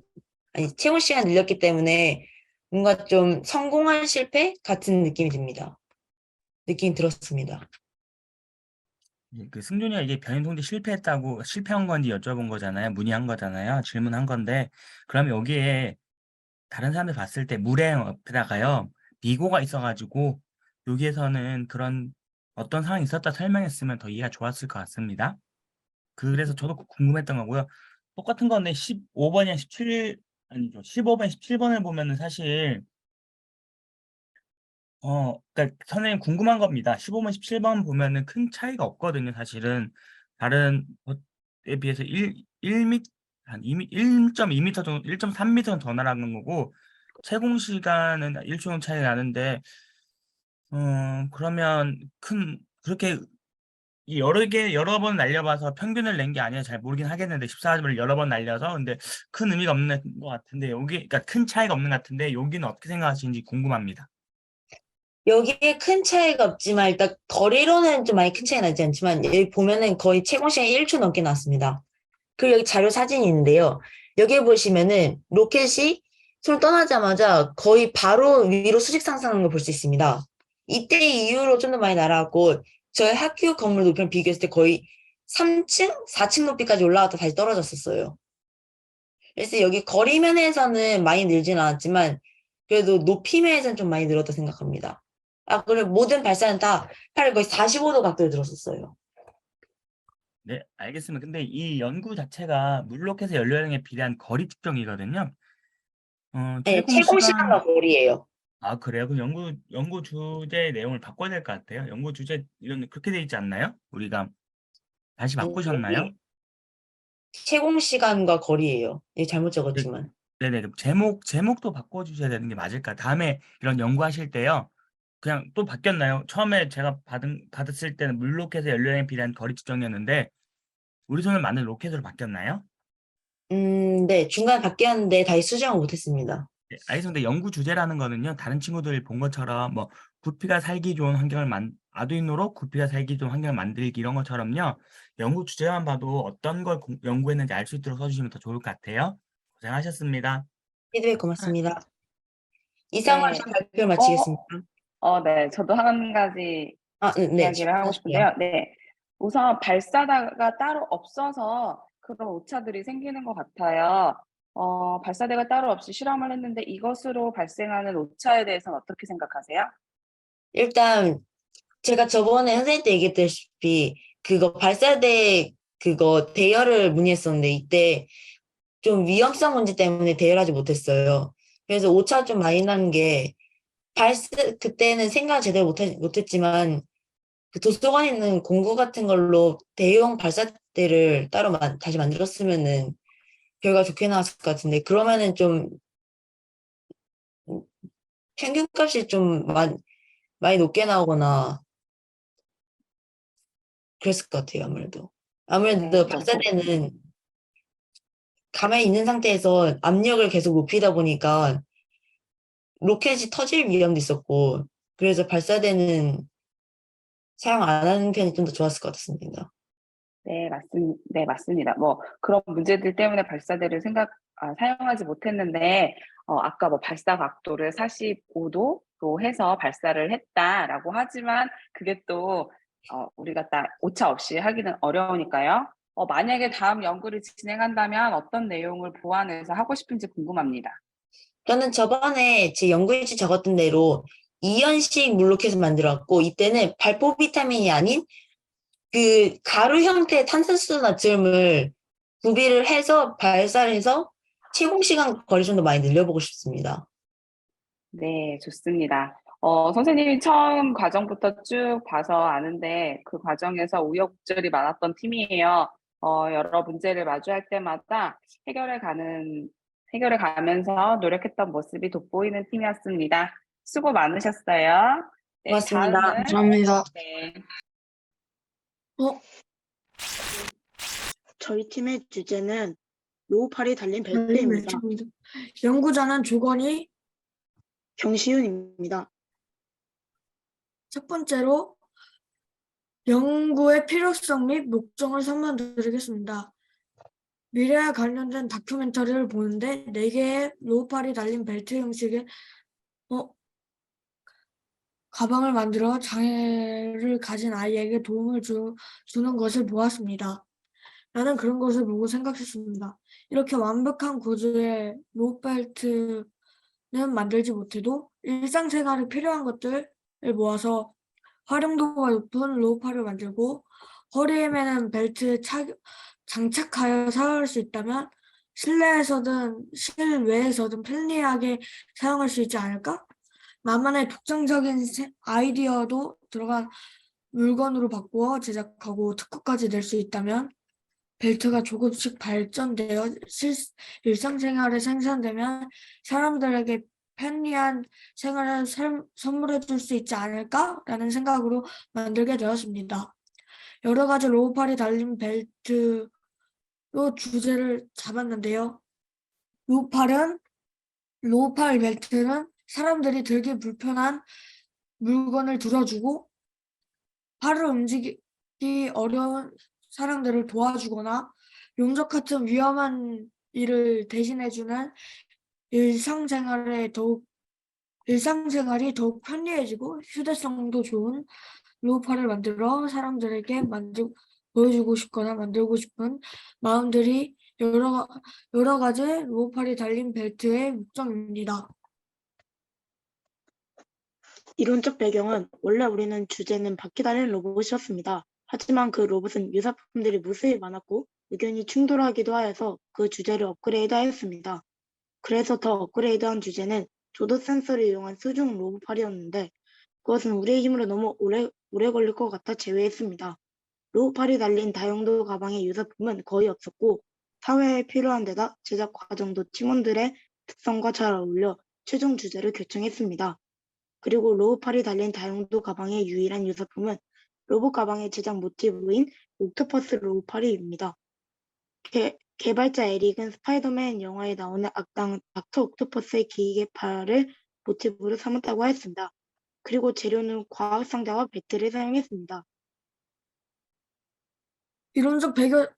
아니, 채공 시간 늘렸기 때문에 뭔가 좀 성공한 실패 같은 느낌이 듭니다. 느낌이 들었습니다. 그 승준이가 이게 변형통제 실패했다고 실패한 건지 여쭤본 거잖아요. 문의한 거잖아요. 질문한 건데 그러면 여기에 다른 사람들 봤을 때 물의 옆에다가요 미고가 있어가지고 여기에서는 그런 어떤 상황이 있었다 설명했으면 더 이해가 좋았을 것 같습니다. 그래서 저도 궁금했던 거고요. 똑같은 건데 15번이랑 17 아니죠. 15번, 17번을 보면은 사실 그러니까 선생님 궁금한 겁니다. 15번, 17번 보면은 큰 차이가 없거든요. 사실은 다른 것에 비해서 1m 한 1.2m 정도, 1.3m는 더 날아가는 거고 채공 시간은 1초 차이 나는데 그러면 그렇게 여러 번 날려봐서 평균을 낸 게 아니라 잘 모르긴 하겠는데 14점을 여러 번 날려서 근데 큰 의미가 없는 것 같은데 여기 그러니까 큰 차이가 없는 것 같은데 여기는 어떻게 생각하시는지 궁금합니다. 여기에 큰 차이가 없지만 일단 거리로는 좀 많이 큰 차이 나지 않지만 여기 보면은 거의 채공 시간이 1초 넘게 나왔습니다. 그리고 여기 자료 사진이 있는데요. 여기 보시면은 로켓이 손을 떠나자마자 거의 바로 위로 수직 상승하는 걸 볼 수 있습니다. 이때 이후로 좀 더 많이 날아갔고 저희 학교 건물 높이랑 비교했을 때 거의 3층, 4층 높이까지 올라갔다 다시 떨어졌었어요. 그래서 여기 거리 면에서는 많이 늘진 않았지만 그래도 높이 면에서는 좀 많이 늘었다 생각합니다. 그리고 모든 발사는 다 팔 거의 45도 각도에 들었었어요. 네, 알겠습니다. 근데 이 연구 자체가 물로켓의 연료량에 비례한 거리 측정이거든요. 네, 채공 채공 시간 시간과 거리예요. 그래요? 그럼 연구 주제 내용을 바꿔야 될 것 같아요. 연구 주제 이런 그렇게 돼 있지 않나요? 우리가 다시 바꾸셨나요? 채공 시간과 거리예요. 예, 잘못 네, 적었지만. 네네. 그럼 제목도 바꿔주셔야 되는 게 맞을까? 다음에 이런 연구하실 때요. 그냥 또 바뀌었나요? 처음에 제가 받았을 때는 물로켓의 연료량에 비례한 거리 측정이었는데 우리 손을 만든 로켓으로 바뀌었나요? 네, 중간에 바뀌었는데 다시 수정을 못했습니다. 네, 알겠습니다. 연구 주제라는 거는요, 다른 친구들이 본 것처럼 뭐 구피가 살기 좋은 아두이노로 구피가 살기 좋은 환경을 만들기 이런 것처럼요, 연구 주제만 봐도 어떤 걸 연구했는지 알 수 있도록 써주시면 더 좋을 것 같아요. 고생하셨습니다. 피드백 고맙습니다. 이상으로 네. 전 발표를 마치겠습니다. 네. 저도 한 가지 네, 이야기를 하고 하세요. 싶은데요. 네. 우선 발사대가 따로 없어서 그런 오차들이 생기는 것 같아요. 발사대가 따로 없이 실험을 했는데 이것으로 발생하는 오차에 대해서는 어떻게 생각하세요? 일단 제가 저번에 선생님 때 얘기했다시피 그거 발사대 그거 대여를 문의했었는데 이때 좀 위험성 문제 때문에 대여하지 못했어요. 그래서 오차 좀 많이 나는 게 그때는 생각 제대로 못했지만 그 도서관에 있는 공구 같은 걸로 대형 발사대를 따로 다시 만들었으면은 결과 좋게 나왔을 것 같은데 그러면은 좀 평균값이 좀 많이 높게 나오거나 그랬을 것 같아요. 아무래도 발사대는 가만히 있는 상태에서 압력을 계속 높이다 보니까 로켓이 터질 위험도 있었고 그래서 발사대는 사용 안 하는 편이 좀 더 좋았을 것 같습니다. 네, 맞습니다. 뭐 그런 문제들 때문에 발사대를 사용하지 못했는데 아까 뭐 발사 각도를 45도로 해서 발사를 했다라고 하지만 그게 또 우리가 딱 오차 없이 하기는 어려우니까요. 만약에 다음 연구를 진행한다면 어떤 내용을 보완해서 하고 싶은지 궁금합니다. 저는 저번에 제 연구일지 적었던 대로 이연식 물로켓을 만들었고, 이때는 발포 비타민이 아닌 그 가루 형태의 탄산수 나트륨을 구비를 해서 발사를 해서 채공 시간 거리 좀 더 많이 늘려보고 싶습니다. 네, 좋습니다. 선생님이 처음 과정부터 쭉 봐서 아는데 그 과정에서 우여곡절이 많았던 팀이에요. 여러 문제를 마주할 때마다 해결해 가면서 노력했던 모습이 돋보이는 팀이었습니다. 수고 많으셨어요. 네, 고맙습니다. 다음은 감사합니다. 네, 저희 팀의 주제는 로우팔이 달린 달린 벨트입니다. 벨트입니다. 연구자는 조건이 경시윤입니다. 첫 번째로 연구의 필요성 및 목적을 설명드리겠습니다. 미래와 관련된 다큐멘터리를 보는데 4개의 로우팔이 달린 벨트 형식의 가방을 만들어 장애를 가진 아이에게 도움을 주는 것을 보았습니다. 나는 그런 것을 보고 생각했습니다. 이렇게 완벽한 구조의 로우벨트는 만들지 못해도 일상생활에 필요한 것들을 모아서 활용도가 높은 로우팔을 만들고 허리에 매는 벨트에 장착하여 사용할 수 있다면 실내에서든 실외에서든 편리하게 사용할 수 있지 않을까? 나만의 독창적인 아이디어도 들어간 물건으로 바꾸어 제작하고 특허까지 낼 수 있다면 벨트가 조금씩 발전되어 일상생활에 생산되면 사람들에게 편리한 생활을 선물해 줄 수 있지 않을까라는 생각으로 만들게 되었습니다. 여러 가지 로우팔이 달린 벨트로 주제를 잡았는데요. 로우팔 벨트는 사람들이 들기 불편한 물건을 들어주고 팔을 움직이기 어려운 사람들을 도와주거나 용접 같은 위험한 일을 대신해주는 일상생활이 더욱 편리해지고 휴대성도 좋은 로우팔을 만들어 사람들에게 보여주고 싶거나 만들고 싶은 마음들이 여러 가지 로우팔이 달린 벨트의 목적입니다. 이론적 배경은 원래 우리는 주제는 바퀴 달린 로봇이었습니다. 하지만 그 로봇은 유사품들이 무수히 많았고 의견이 충돌하기도 하여서 그 주제를 업그레이드하였습니다. 그래서 더 업그레이드한 주제는 조도 센서를 이용한 수중 로봇팔이었는데 그것은 우리의 힘으로 너무 오래 걸릴 것 같아 제외했습니다. 로봇팔이 달린 다용도 가방의 유사품은 거의 없었고 사회에 필요한 데다 제작 과정도 팀원들의 특성과 잘 어울려 최종 주제를 결정했습니다. 그리고 로봇팔이 달린 다용도 가방의 유일한 유사품은 로봇 가방의 제작 모티브인 옥토퍼스 로봇팔이입니다. 개발자 에릭은 스파이더맨 영화에 나오는 악당 닥터 옥토퍼스의 기계 팔을 모티브로 삼았다고 하였습니다. 그리고 재료는 과학 상자와 배트를 사용했습니다. 이론적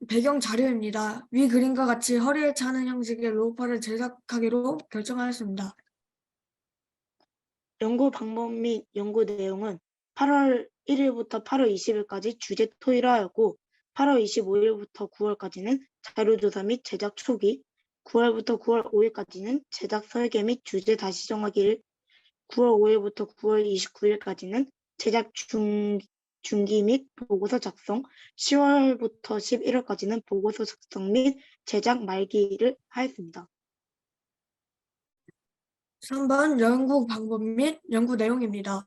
배경 자료입니다. 위 그림과 같이 허리에 차는 형식의 로우팔을 제작하기로 결정하였습니다. 연구 방법 및 연구 내용은 8월 1일부터 8월 20일까지 주제 토의하였고 8월 25일부터 9월까지는 자료조사 및 제작 초기, 9월부터 9월 5일까지는 제작 설계 및 주제 다시 정하기를, 9월 5일부터 9월 29일까지는 제작 중기 및 보고서 작성, 10월부터 11월까지는 보고서 작성 및 제작 말기를 하였습니다. 3번 연구 방법 및 연구 내용입니다.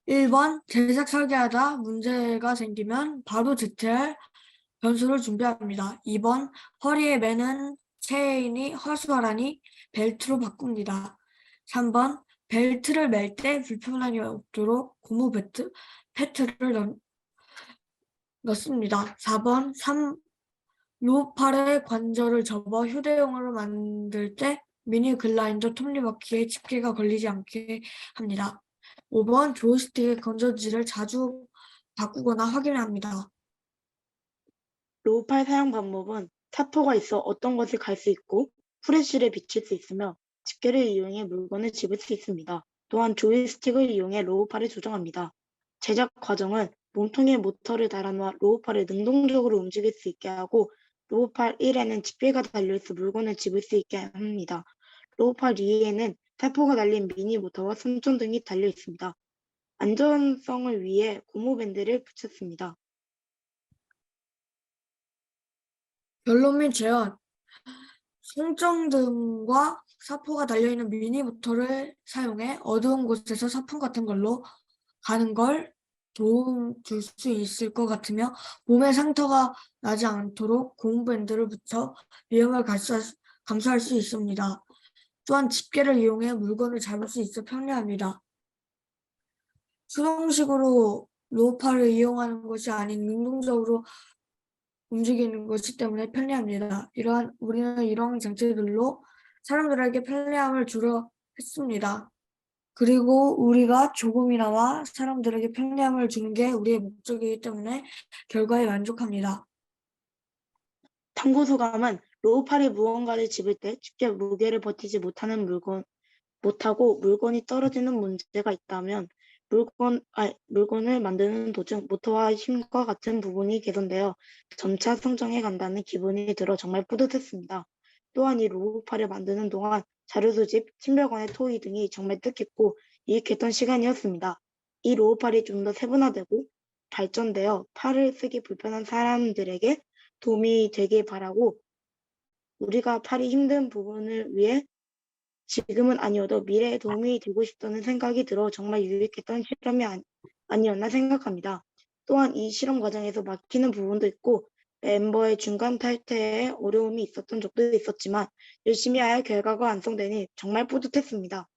1번 제작 설계하다 문제가 생기면 바로 대체할 변수를 준비합니다. 2번 허리에 매는 체인이 허술하니 벨트로 바꿉니다. 3번 벨트를 멜 때 불편함이 없도록 고무 패트를 넣습니다. 4번 로우팔의 관절을 접어 휴대용으로 만들 때 미니 글라인더 톱니바퀴에 집게가 걸리지 않게 합니다. 5번 조이스틱의 건전지를 자주 바꾸거나 확인합니다. 로우팔 사용 방법은 사포가 있어 어떤 것을 갈 수 있고 후레쉬를 비칠 수 있으며 집게를 이용해 물건을 집을 수 있습니다. 또한 조이스틱을 이용해 로우팔을 조정합니다. 제작 과정은 몸통에 모터를 달아놓아 로우팔을 능동적으로 움직일 수 있게 하고 로우팔 1에는 집게가 달려있어 물건을 집을 수 있게 합니다. 로우팔 2에는 사포가 달린 미니 모터와 손전등이 달려 있습니다. 안전성을 위해 고무밴드를 붙였습니다. 결론 및 제안. 손전등과 사포가 달려있는 미니 모터를 사용해 어두운 곳에서 사풍 같은 걸로 가는 걸 도움 줄 수 있을 것 같으며 몸에 상처가 나지 않도록 고무밴드를 붙여 위험을 감수할 수 있습니다. 또한 집게를 이용해 물건을 잡을 수 있어 편리합니다. 수동식으로 로우팔을 이용하는 것이 아닌 능동적으로 움직이는 것이기 때문에 편리합니다. 우리는 이러한 장치들로 사람들에게 편리함을 주려 했습니다. 그리고 우리가 조금이나마 사람들에게 편리함을 주는 게 우리의 목적이기 때문에 결과에 만족합니다. 탐구소감은 로우팔이 무언가를 집을 때 직접 무게를 버티지 못하고 물건이 떨어지는 문제가 있다면 물건을 만드는 도중 모터와 힘과 같은 부분이 개선되어 점차 성장해 간다는 기분이 들어 정말 뿌듯했습니다. 또한 이 로우팔을 만드는 동안 자료수집, 신별관의 토의 등이 정말 뜻깊고 유익했던 시간이었습니다. 이 로우팔이 좀 더 세분화되고 발전되어 팔을 쓰기 불편한 사람들에게 도움이 되길 바라고 우리가 팔이 힘든 부분을 위해 지금은 아니어도 미래에 도움이 되고 싶다는 생각이 들어 정말 유익했던 실험이 아니었나 생각합니다. 또한 이 실험 과정에서 막히는 부분도 있고 멤버의 중간 탈퇴에 어려움이 있었던 적도 있었지만 열심히 하여 결과가 완성되니 정말 뿌듯했습니다.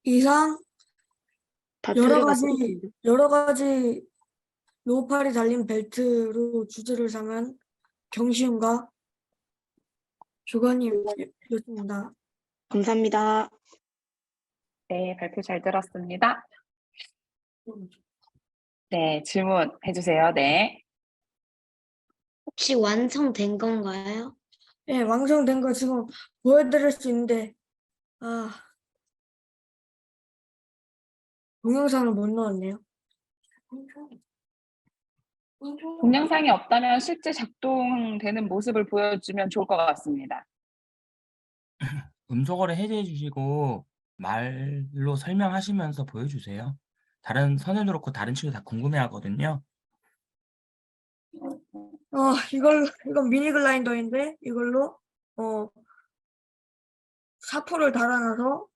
이상 발표를 여러 마치겠습니다. 가지 로우팔이 달린 벨트로 주제를 삼은 경시윤과 주관이었습니다. 감사합니다. 네, 발표 잘 들었습니다. 네, 질문해 주세요. 네. 혹시 완성된 건가요? 네, 완성된 거 지금 보여드릴 수 있는데 동영상을 못 넣었네요. 동영상이 없다면 실제 작동되는 모습을 보여주면 좋을 것 같습니다. 음소거를 해제해 주시고 말로 설명하시면서 보여주세요. 선을 놓고 다른 친구 다 궁금해하거든요. 이건 미니 글라인더인데 이걸로 사포를 달아놔서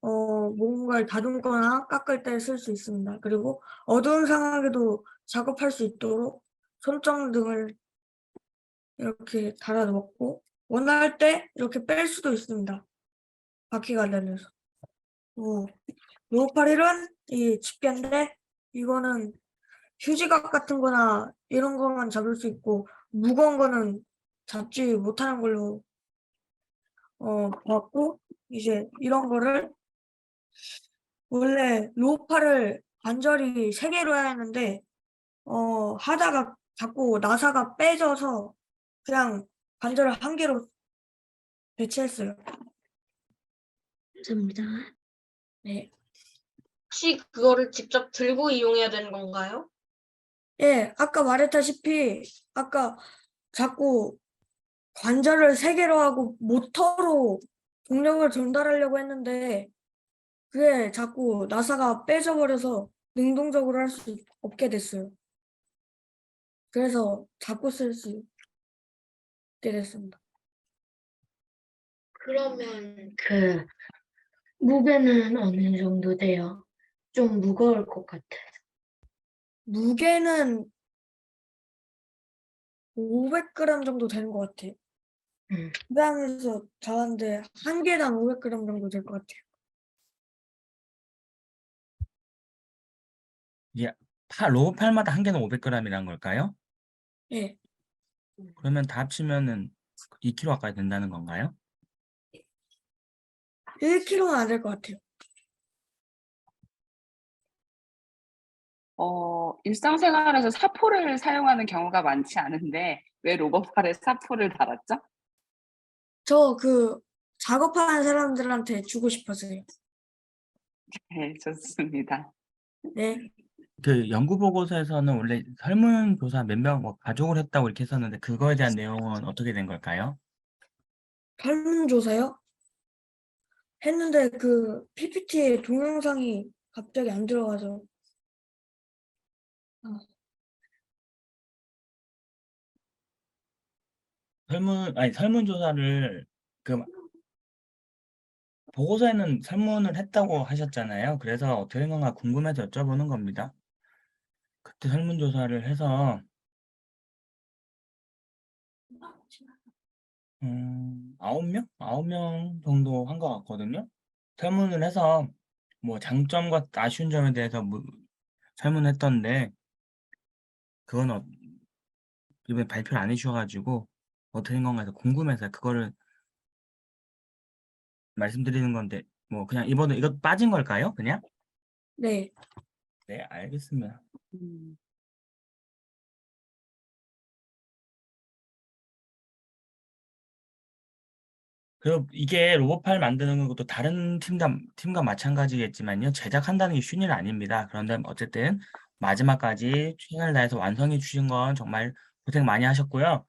뭔가를 다듬거나 깎을 때 쓸 수 있습니다. 그리고 어두운 상황에도 작업할 수 있도록 손전등을 이렇게 달아놓고 원할 때 이렇게 뺄 수도 있습니다. 바퀴가 달려서. 로우팔1은 이 집게인데 이거는 휴지각 같은 거나 이런 거만 잡을 수 있고 무거운 거는 잡지 못하는 걸로 봤고 이제 이런 거를 원래 로우팔을 관절이 3개로 해야 하는데 하다가 자꾸 나사가 빼져서 그냥 관절을 1개로 배치했어요. 감사합니다. 네. 혹시 그거를 직접 들고 이용해야 되는 건가요? 예, 아까 말했다시피 아까 자꾸 관절을 3개로 하고 모터로 동력을 전달하려고 했는데 그게 자꾸 나사가 빼져버려서 능동적으로 할 수 없게 됐어요. 그래서 자꾸 쓸 수 있게 됐습니다. 그러면 그 무게는 어느 정도 돼요? 좀 무거울 것 같아요. 무게는 500g 정도 되는 것 같아요. 시장에서 자는데 1개당 500g 정도 될 것 같아요. 이게 로우팔마다 한 개는 500g이라는 걸까요? 예. 그러면 다 합치면은 2kg 가까이 된다는 건가요? 1kg는 안 될 것 같아요. 일상생활에서 사포를 사용하는 경우가 많지 않은데 왜 로봇팔에 사포를 달았죠? 저 그 작업하는 사람들한테 주고 싶어서요. 네, 좋습니다. 네. 그 연구 보고서에서는 원래 설문조사 몇 명 뭐 가족을 했다고 이렇게 했었는데 그거에 대한 내용은 어떻게 된 걸까요? 설문조사요? 했는데 그 PPT에 동영상이 갑자기 안 들어가서 설문조사를 그 보고서에는 설문을 했다고 하셨잖아요. 그래서 어떻게 된 건가 궁금해서 여쭤보는 겁니다. 그때 설문조사를 해서 9명? 9명 정도 한 것 같거든요. 설문을 해서 뭐 장점과 아쉬운 점에 대해서 설문했던데 그건 이번에 발표를 안 해주셔가지고 어떻게 된 건가 해서 궁금해서 그거를 말씀드리는 건데 뭐 그냥 이번에 이것 빠진 걸까요? 그냥? 네. 네, 알겠습니다. 그리고 이게 로봇팔 만드는 것도 다른 팀과 마찬가지겠지만요. 제작한다는 게 쉬운 일 아닙니다. 그런데 어쨌든 마지막까지 최선을 다해서 완성해 주신 건 정말 고생 많이 하셨고요.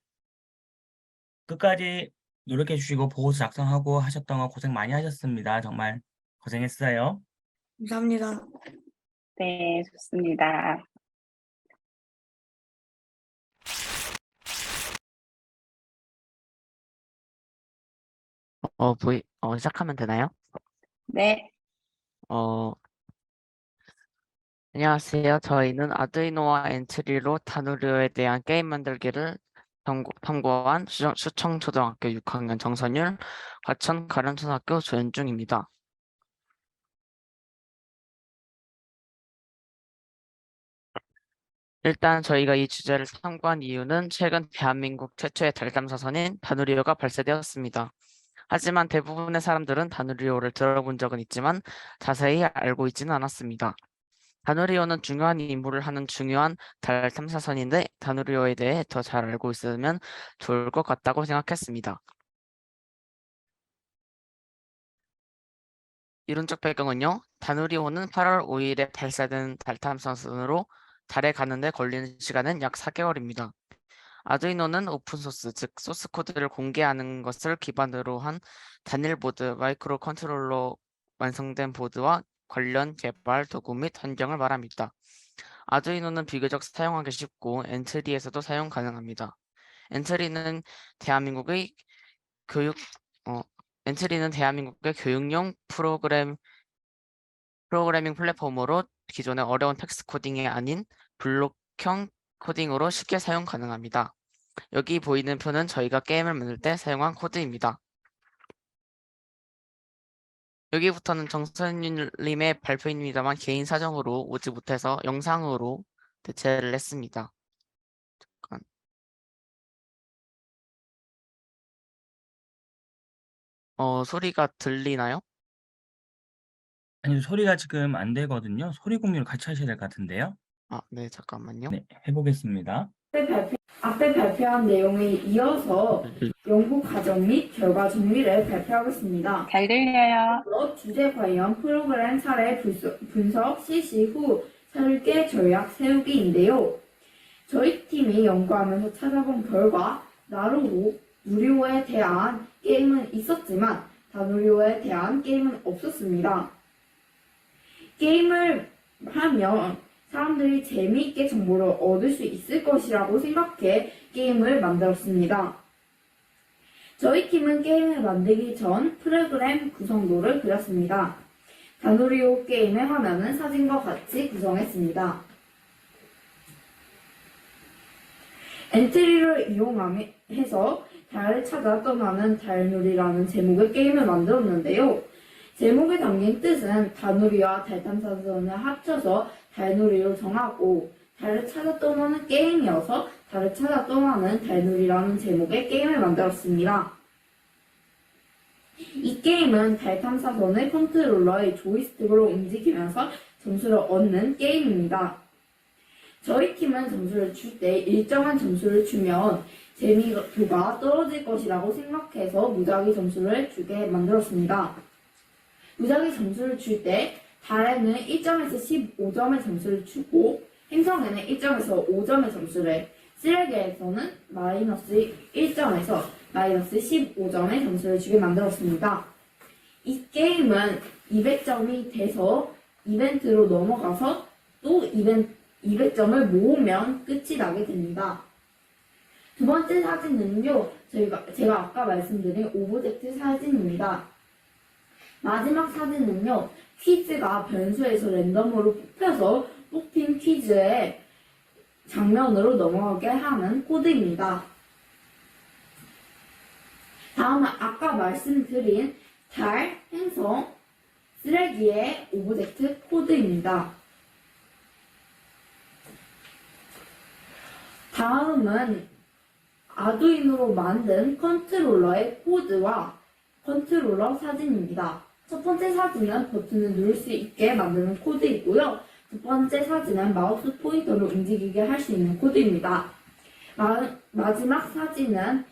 끝까지 노력해 주시고 보고서 작성하고 하셨던 거 고생 많이 하셨습니다. 정말 고생했어요. 감사합니다. 네, 좋습니다. 시작하면 되나요? 네, 안녕하세요. 저희는 아두이노와 엔트리로 다누리오에 대한 게임 만들기를 탐구한 수청초등학교 6학년 정선율, 과천 가련초등학교 조현중입니다. 일단 저희가 이 주제를 탐구한 이유는 최근 대한민국 최초의 달 탐사선인 다누리오가 발사되었습니다. 하지만 대부분의 사람들은 다누리오를 들어본 적은 있지만 자세히 알고 있지는 않았습니다. 다누리오는 중요한 임무를 하는 중요한 달 탐사선인데 다누리오에 대해 더 잘 알고 있으면 좋을 것 같다고 생각했습니다. 이론적 배경은요. 다누리오는 8월 5일에 발사된 달 탐사선으로 달에 가는데 걸리는 시간은 약 4개월입니다. 아두이노는 오픈소스, 즉 소스 코드를 공개하는 것을 기반으로 한 단일 보드, 마이크로 컨트롤러 완성된 보드와 관련 개발 도구 및 환경을 말합니다. 아두이노는 비교적 사용하기 쉽고 엔트리에서도 사용 가능합니다. 엔트리는 대한민국의 교육용 프로그래밍 플랫폼으로 기존의 어려운 텍스트 코딩이 아닌 블록형 코딩으로 쉽게 사용 가능합니다. 여기 보이는 표는 저희가 게임을 만들 때 사용한 코드입니다. 여기부터는 정선윤님의 발표입니다만 개인 사정으로 오지 못해서 영상으로 대체를 했습니다. 잠깐. 소리가 들리나요? 아니, 소리가 지금 안 되거든요. 소리 공유를 같이 하셔야 될 것 같은데요. 네, 잠깐만요. 네, 해보겠습니다. 앞에 발표한 내용에 이어서 연구 과정 및 결과 정리를 발표하겠습니다. 잘 들려요. 주제 관련 프로그램 사례 분석, 실시 후 설계 전략 세우기인데요. 저희 팀이 연구하면서 찾아본 결과 누리호에 대한 게임은 있었지만 다누리호에 대한 게임은 없었습니다. 게임을 하면 사람들이 재미있게 정보를 얻을 수 있을 것이라고 생각해 게임을 만들었습니다. 저희 팀은 게임을 만들기 전 프로그램 구성도를 그렸습니다. 다누리호 게임의 화면은 사진과 같이 구성했습니다. 엔트리를 이용해서 달을 찾아 떠나는 달놀이라는 제목의 게임을 만들었는데요. 제목에 담긴 뜻은 다누리와 달탐사선을 합쳐서 달놀이로 정하고 달을 찾아 떠나는 게임이어서 달을 찾아 떠나는 달놀이라는 제목의 게임을 만들었습니다. 이 게임은 달 탐사선을 컨트롤러의 조이스틱으로 움직이면서 점수를 얻는 게임입니다. 저희 팀은 점수를 줄 때 일정한 점수를 주면 재미도가 떨어질 것이라고 생각해서 무작위 점수를 주게 만들었습니다. 무작위 점수를 줄 때 달에는 1점에서 15점의 점수를 주고 행성에는 1점에서 5점의 점수를, 쓰레기에서는 마이너스 1점에서 마이너스 15점의 점수를 주게 만들었습니다. 이 게임은 200점이 돼서 이벤트로 넘어가서 또 200점을 모으면 끝이 나게 됩니다. 두 번째 사진은요, 제가 아까 말씀드린 오브젝트 사진입니다. 마지막 사진은요, 퀴즈가 변수에서 랜덤으로 뽑혀서 뽑힌 퀴즈의 장면으로 넘어가게 하는 코드입니다. 다음은 아까 말씀드린 달, 행성, 쓰레기의 오브젝트 코드입니다. 다음은 아두이노로 만든 컨트롤러의 코드와 컨트롤러 사진입니다. 첫 번째 사진은 버튼을 누를 수 있게 만드는 코드이고요. 두 번째 사진은 마우스 포인터를 움직이게 할 수 있는 코드입니다. 마지막 사진은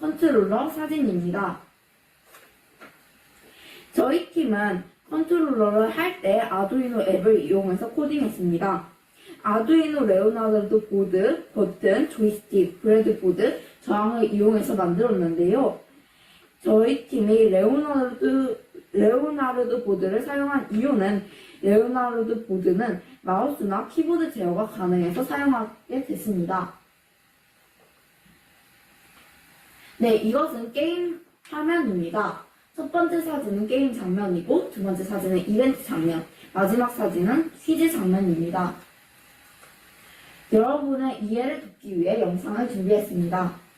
컨트롤러 사진입니다. 저희 팀은 컨트롤러를 할 때 아두이노 앱을 이용해서 코딩했습니다. 아두이노 레오나르도 보드, 버튼, 조이스틱, 브레드보드, 저항을 이용해서 만들었는데요. 저희 팀이 레오나르도 보드를 사용한 이유는 레오나르도 보드는 마우스나 키보드 제어가 가능해서 사용하게 됐습니다. 네, 이것은 게임 화면입니다. 첫 번째 사진은 게임 장면이고 두 번째 사진은 이벤트 장면, 마지막 사진은 퀴즈 장면입니다. 여러분의 이해를 돕기 위해 영상을 준비했습니다.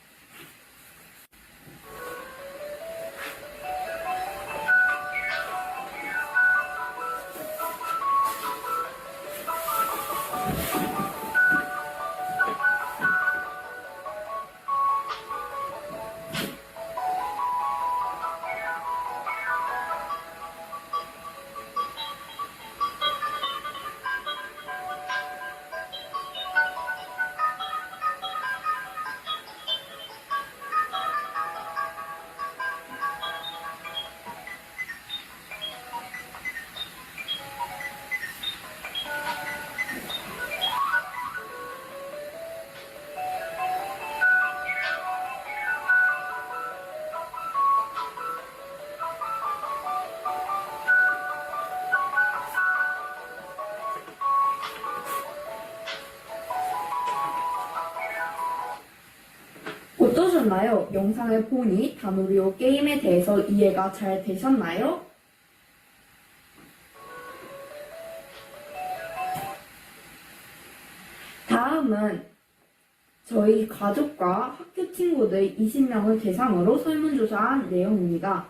어떠셨나요? 영상을 보니 다누리오 게임에 대해서 이해가 잘 되셨나요? 다음은 저희 가족과 학교 친구들 20명을 대상으로 설문조사한 내용입니다.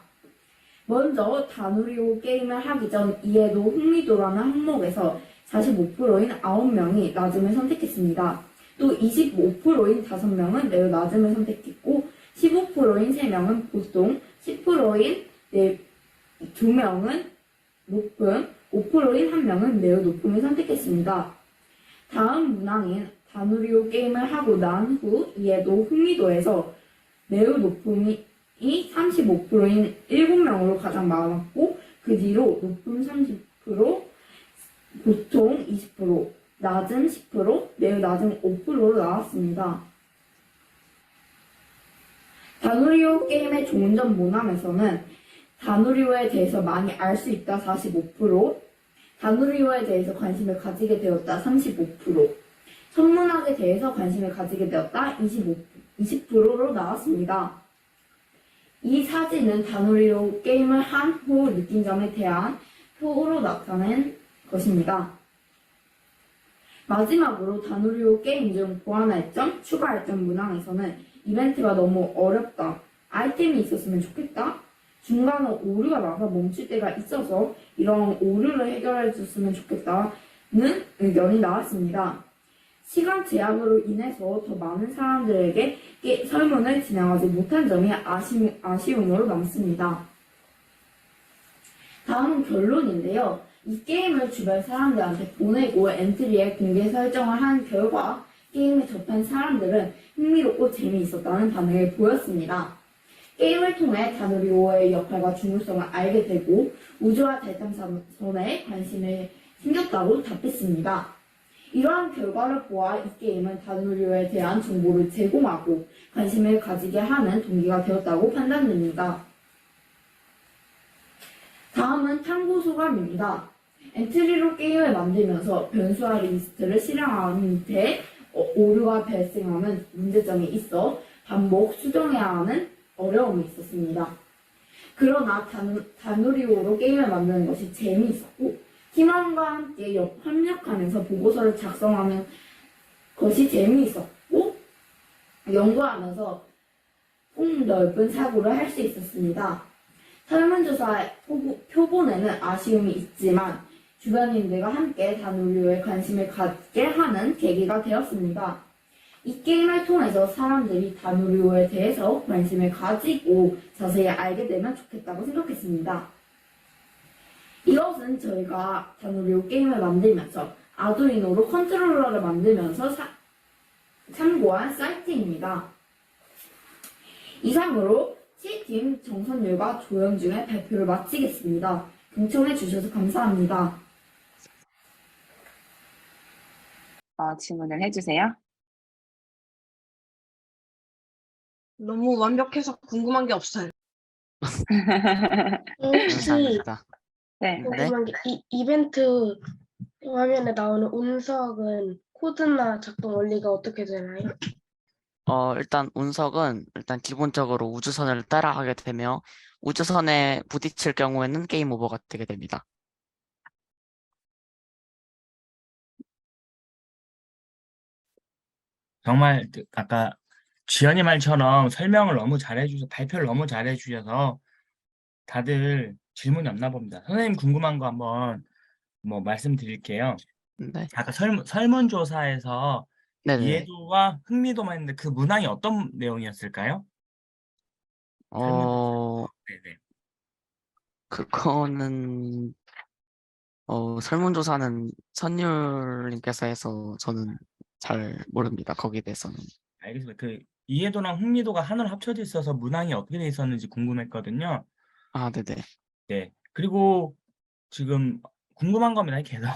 먼저 다누리오 게임을 하기 전 이해도 흥미도라는 항목에서 45%인 9명이 낮음을 선택했습니다. 또 25%인 5명은 매우 낮음을 선택했고 15%인 3명은 보통, 10%인 2명은 높음, 5%인 1명은 매우 높음을 선택했습니다. 다음 문항인 다누리오 게임을 하고 난 후 이해도 흥미도에서 매우 높음이 35%인 7명으로 가장 많았고 그 뒤로 높음 30%, 보통 20%, 낮은 10%, 매우 낮은 5%로 나왔습니다. 다누리오 게임의 좋은 점 모남에서는 다누리오에 대해서 많이 알 수 있다 45%, 다누리오에 대해서 관심을 가지게 되었다 35%, 천문학에 대해서 관심을 가지게 되었다 20%로 나왔습니다. 이 사진은 다누리오 게임을 한 후 느낀 점에 대한 표로 나타낸 것입니다. 마지막으로 다누리오 게임 중 보완할 점, 추가할 점 문항에서는 이벤트가 너무 어렵다, 아이템이 있었으면 좋겠다, 중간에 오류가 나서 멈출 때가 있어서 이런 오류를 해결해 줬으면 좋겠다는 의견이 나왔습니다. 시간 제약으로 인해서 더 많은 사람들에게 설문을 진행하지 못한 점이 아쉬움으로 남습니다. 다음은 결론인데요. 이 게임을 주변 사람들한테 보내고 엔트리에 공개 설정을 한 결과 게임에 접한 사람들은 흥미롭고 재미있었다는 반응을 보였습니다. 게임을 통해 다누리호의 역할과 중요성을 알게 되고 우주와 달탐선에 관심이 생겼다고 답했습니다. 이러한 결과를 보아 이 게임은 다누리호에 대한 정보를 제공하고 관심을 가지게 하는 동기가 되었다고 판단됩니다. 다음은 탐구 소감입니다. 엔트리로 게임을 만들면서 변수와 리스트를 실행하는데 오류가 발생하는 문제점이 있어 반복 수정해야 하는 어려움이 있었습니다. 그러나 다누리호로 게임을 만드는 것이 재미있었고 팀원과 함께 협력하면서 보고서를 작성하는 것이 재미있었고 연구하면서 폭넓은 사고를 할 수 있었습니다. 설문조사 표본에는 아쉬움이 있지만 주변인들과 함께 다누리호에 관심을 갖게 하는 계기가 되었습니다. 이 게임을 통해서 사람들이 다누리호에 대해서 관심을 가지고 자세히 알게 되면 좋겠다고 생각했습니다. 이것은 저희가 다누리호 게임을 만들면서 아두이노로 컨트롤러를 만들면서 참고한 사이트입니다. 이상으로 C팀 정선율과 조영중의 발표를 마치겠습니다. 경청해 주셔서 감사합니다. 질문을 해주세요. 너무 완벽해서 궁금한 게 없어요. 혹시 감사합니다. 네. 궁금한 게 이벤트 화면에 나오는 운석은 코드나 작동 원리가 어떻게 되나요? 일단 운석은 일단 기본적으로 우주선을 따라가게 되며 우주선에 부딪힐 경우에는 게임 오버가 되게 됩니다. 정말 아까 지연이 말처럼 설명을 너무 발표를 너무 잘해주셔서 다들 질문이 없나 봅니다. 선생님 궁금한 거 한번 말씀드릴게요. 네. 아까 설문조사에서 네네. 이해도와 흥미도만 했는데 그 문항이 어떤 내용이었을까요? 네네. 그거는 설문조사는 선율님께서 해서 저는 잘 모릅니다. 거기에 대해서는. 알겠습니다. 그 이해도랑 흥미도가 하나로 합쳐져 있어서 문항이 어떻게 돼 있었는지 궁금했거든요. 아, 네네. 네. 그리고 지금 궁금한 겁니다. 계속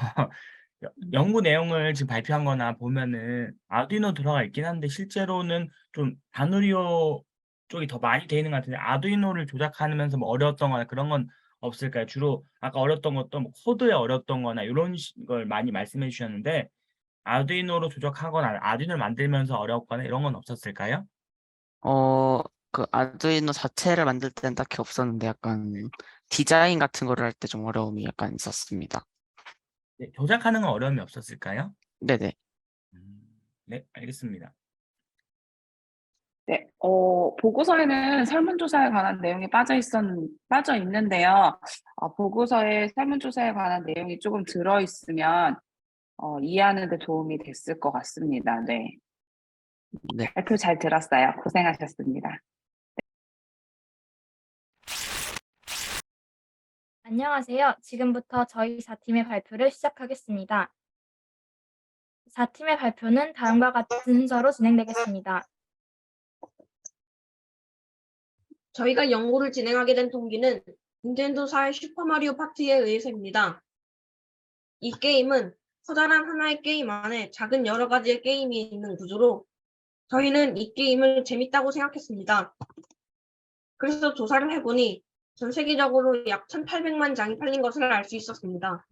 연구 내용을 지금 발표한 거나 보면은 아두이노 들어가 있긴 한데 실제로는 좀 다누리오 쪽이 더 많이 돼 있는 것 같은데 아두이노를 조작하면서 어려웠던 거나 그런 건 없을까요? 주로 아까 어려웠던 것도 코드에 어려웠던 거나 이런 걸 많이 말씀해 주셨는데 아두이노로 조작하거나 아두이노를 만들면서 어려웠거나 이런 건 없었을까요? 그 아두이노 자체를 만들 때는 딱히 없었는데 약간 디자인 같은 거를 할 때 좀 어려움이 약간 있었습니다. 네, 조작하는 건 어려움이 없었을까요? 네네. 네, 알겠습니다. 네, 보고서에는 설문조사에 관한 내용이 빠져 있는데요. 보고서에 설문조사에 관한 내용이 조금 들어있으면 이해하는 데 도움이 됐을 것 같습니다. 네. 네. 발표 잘 들었어요. 고생하셨습니다. 안녕하세요. 지금부터 저희 4팀의 발표를 시작하겠습니다. 4팀의 발표는 다음과 같은 순서로 진행되겠습니다. 저희가 연구를 진행하게 된 동기는 닌텐도사의 슈퍼마리오 파티에 의해서입니다. 이 게임은 커다란 하나의 게임 안에 작은 여러 가지의 게임이 있는 구조로 저희는 이 게임을 재밌다고 생각했습니다. 그래서 조사를 해보니 전 세계적으로 약 1,800만 장이 팔린 것을 알 수 있었습니다.